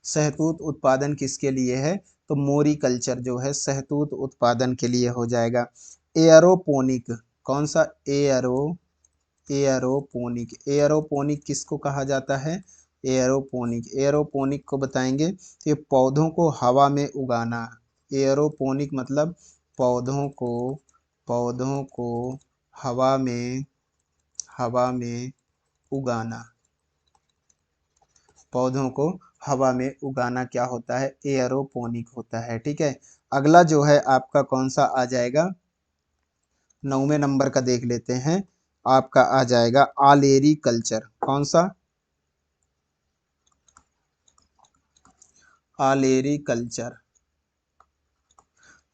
शहतूत उत्पादन किसके लिए है, तो मोरी कल्चर जो है शहतूत उत्पादन के लिए हो जाएगा। एयरोपोनिक, कौन सा, एयरोपोनिक किसको कहा जाता है, एयरोपोनिक को बताएंगे, ये पौधों को हवा में उगाना। एयरोपोनिक मतलब पौधों को हवा में उगाना। पौधों को हवा में उगाना क्या होता है, एयरोपोनिक होता है, ठीक है। अगला जो है आपका कौन सा आ जाएगा, 9वें नंबर का देख लेते हैं। आपका आ जाएगा आलेरी कल्चर। कौन सा, आलेरी कल्चर।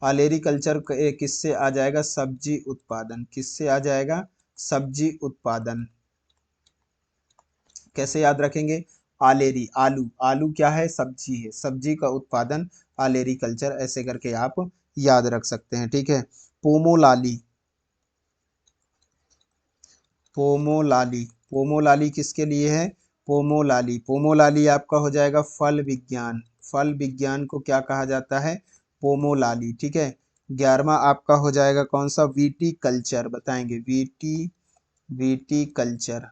आलेरी कल्चर किससे आ जाएगा? सब्जी उत्पादन। किससे आ जाएगा? सब्जी उत्पादन। कैसे याद रखेंगे? आलेरी, आलू, आलू क्या है? सब्जी है, सब्जी का उत्पादन आलेरी कल्चर, ऐसे करके आप याद रख सकते हैं। ठीक है। पोमोलाली, पोमोलाली, पोमोलाली किसके लिए है? पोमोलाली, पोमोलाली आपका हो जाएगा फल विज्ञान। फल विज्ञान को क्या कहा जाता है? पोमोलाली। ठीक है। 11वां आपका हो जाएगा कौन सा? वीटी कल्चर, बताएंगे। VT, VT culture,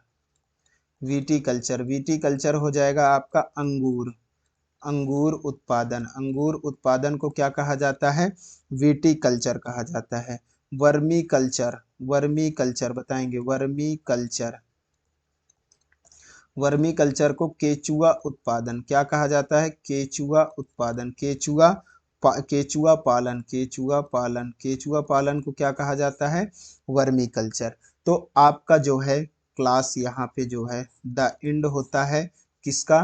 VT culture, VT culture हो जाएगा आपका अंगूर। अंगूर उत्पादन, अंगूर उत्पादन को क्या कहा जाता है? वीटी कल्चर कहा जाता है। वर्मी कल्चर, वर्मी कल्चर बताएंगे। वर्मी कल्चर, वर्मी कल्चर को केचुआ उत्पादन क्या कहा जाता है? केचुआ उत्पादन। केचुआ केचुआ पालन, केचुआ पालन, केचुआ पालन को क्या कहा जाता है? Vermi culture. तो आपका जो है क्लास यहाँ पे जो है द एंड होता है किसका?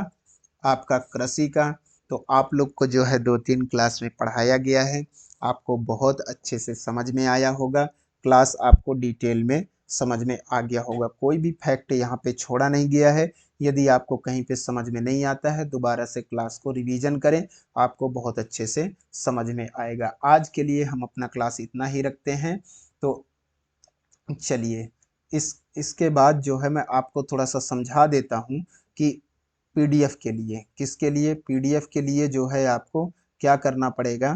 आपका कृषि का। तो आप लोग को जो है 2-3 क्लास में पढ़ाया गया है, आपको बहुत अच्छे से समझ में आया होगा। क्लास आपको डिटेल में समझ में आ गया होगा, कोई भी फैक्ट यहाँ पे छोड़ा नहीं गया है। यदि आपको कहीं पे समझ में नहीं आता है, दोबारा से क्लास को रिवीजन करें, आपको बहुत अच्छे से समझ में आएगा। आज के लिए हम अपना क्लास इतना ही रखते हैं। तो चलिए, इसके बाद जो है मैं आपको थोड़ा सा समझा देता हूँ कि पीडीएफ के लिए, किसके लिए? पीडीएफ के लिए जो है आपको क्या करना पड़ेगा?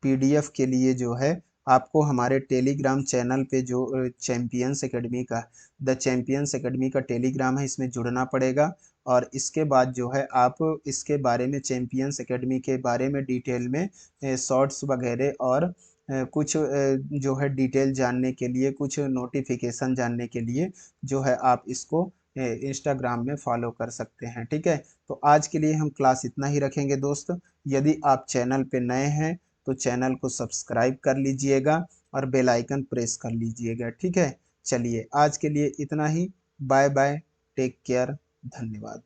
पीडीएफ के लिए जो है आपको हमारे टेलीग्राम चैनल पे जो चैंपियंस एकेडमी का, द चैंपियंस एकेडमी का टेलीग्राम है, इसमें जुड़ना पड़ेगा। और इसके बाद जो है आप इसके बारे में, चैंपियंस एकेडमी के बारे में डिटेल में शॉर्ट्स वगैरह और कुछ जो है डिटेल जानने के लिए, कुछ नोटिफिकेशन जानने के लिए जो है आप इसको इंस्टाग्राम में फॉलो कर सकते हैं। ठीक है। तो आज के लिए हम क्लास इतना ही रखेंगे दोस्त। यदि आप चैनल पे नए हैं तो चैनल को सब्सक्राइब कर लीजिएगा और बेल आइकन प्रेस कर लीजिएगा। ठीक है। चलिए, आज के लिए इतना ही। बाय बाय, टेक केयर, धन्यवाद।